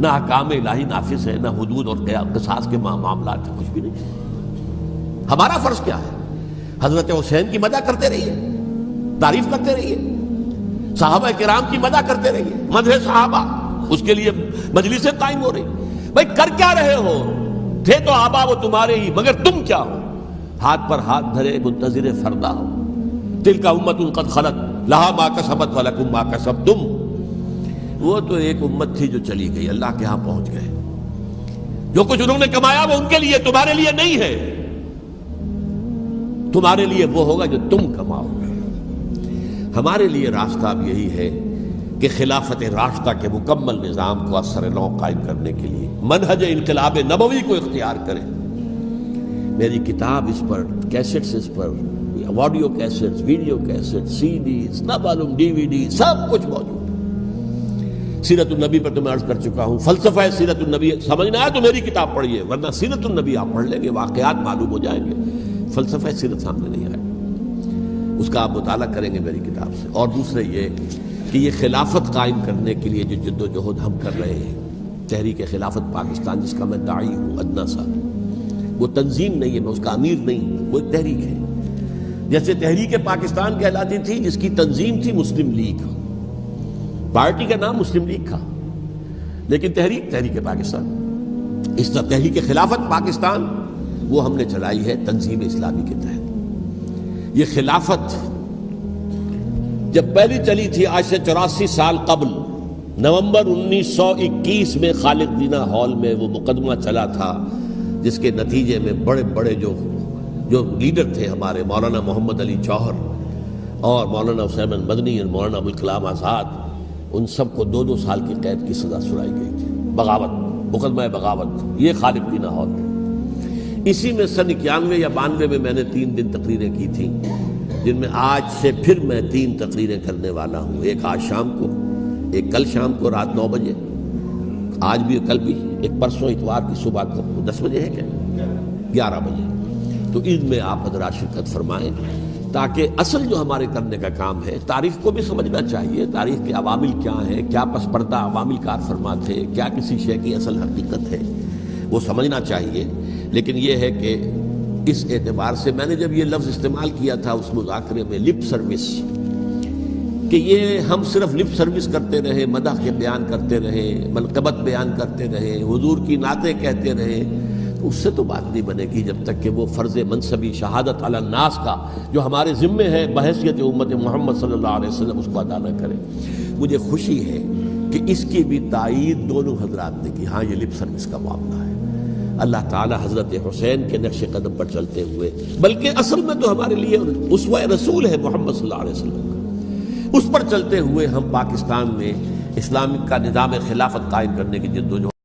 نہ احکام الہی نافذ ہے، نہ حدود اور قصاص کے معاملات ہیں، کچھ بھی نہیں۔ ہمارا فرض کیا ہے؟ حضرت حسین کی مدح کرتے رہیے، تعریف کرتے رہیے، صحابہ کرام کی مدح کرتے رہیے، مدح صحابہ، اس کے لیے مجلسیں قائم ہو رہی۔ بھائی کر کیا رہے ہو؟ تھے تو آبا وہ تمہارے ہی، مگر تم کیا ہو؟ ہاتھ پر ہاتھ دھرے منتظر فردا ہو۔ تلک امۃ قد خلت لہا ما کسبت ولکم ما کسبتم۔ وہ تو ایک امت تھی جو چلی گئی، اللہ کے ہاں پہنچ گئے، جو کچھ انہوں نے کمایا وہ ان کے لیے، تمہارے لیے نہیں ہے۔ تمہارے لیے وہ ہوگا جو تم کماؤ گے۔ ہمارے لیے راستہ اب یہی ہے کہ خلافت راشدہ کے مکمل نظام کو اثر نو قائم کرنے کے لیے منہج انقلاب نبوی کو اختیار کریں۔ میری کتاب اس پر، کیسٹس اس پر، آڈیو کیسٹس، ویڈیو کیسٹس، سی ڈیز، نہ معلوم ڈی وی ڈی، سب کچھ موجود ہے۔ سیرت النبی پر تو میں عرض کر چکا ہوں، فلسفہ سیرت النبی سمجھنا ہے تو میری کتاب پڑھیے، ورنہ سیرت النبی آپ پڑھ لیں گے، واقعات معلوم ہو جائیں گے، فلسفہ سیرت سامنے نہیں آئے، اس کا آپ مطالعہ کریں گے میری کتاب سے۔ اور دوسرے یہ کہ یہ خلافت قائم کرنے کے لیے جو جد و جہد ہم کر رہے ہیں، تحریک خلافت پاکستان جس کا میں داعی ہوں ادنا سا، وہ تنظیم نہیں ہے، میں اس کا امیر نہیں، وہ ایک تحریک ہے۔ جیسے تحریک پاکستان کہلاتی تھی جس کی تنظیم تھی مسلم لیگ، پارٹی کا نام مسلم لیگ تھا، لیکن تحریک پاکستان۔ اس طرح تحریک خلافت پاکستان وہ ہم نے چلائی ہے تنظیم اسلامی کے تحت۔ یہ خلافت جب پہلی چلی تھی آج سے 84 سال قبل، نومبر 1921 میں خالد دینا ہال میں وہ مقدمہ چلا تھا، جس کے نتیجے میں بڑے بڑے جو لیڈر تھے ہمارے، مولانا محمد علی جوہر اور مولانا حسین مدنی اور مولانا ابوالکلام آزاد، ان سب کو 2 سال کی قید کی سزا سنائی گئی تھی۔ بغاوت، مقدمہ بغاوت، یہ خالق کی نہ ہو۔ اسی میں سن 91 یا 92 میں میں نے 3 دن تقریریں کی تھیں، جن میں آج سے پھر میں 3 تقریریں کرنے والا ہوں، ایک آج شام کو، ایک کل شام کو رات 9 بجے، آج بھی کل بھی، ایک پرسوں اتوار کی صبح کو 10 بجے ہے کیا 11 بجے۔ تو ان میں آپ حضرات شرکت فرمائیں تاکہ اصل جو ہمارے کرنے کا کام ہے، تاریخ کو بھی سمجھنا چاہیے، تاریخ کے عوامل کیا ہیں، کیا پس پردہ عوامل کار فرما تھے، کیا کسی شے کی اصل حقیقت ہے، وہ سمجھنا چاہیے۔ لیکن یہ ہے کہ اس اعتبار سے میں نے جب یہ لفظ استعمال کیا تھا اس مذاکرے میں، لپ سروس، کہ یہ ہم صرف لپ سروس کرتے رہے، مدح کے بیان کرتے رہے، منقبت بیان کرتے رہے، حضور کی نعتیں کہتے رہے، اس سے تو بات نہیں بنے گی جب تک کہ وہ فرض منصبی شہادت علی الناس کا جو ہمارے ذمے ہے بحیثیت امت محمد صلی اللہ علیہ وسلم، اس کو ادا نہ کرے۔ مجھے خوشی ہے کہ اس کی بھی تائید دونوں حضرات نے کی، ہاں یہ لپ سروس کا معاملہ ہے۔ اللہ تعالی حضرت حسین کے نقش قدم پر چلتے ہوئے، بلکہ اصل میں تو ہمارے لیے اسوہ رسول ہے محمد صلی اللہ علیہ وسلم کا، اس پر چلتے ہوئے ہم پاکستان میں اسلام کا نظام خلافت قائم کرنے کی جدوجہد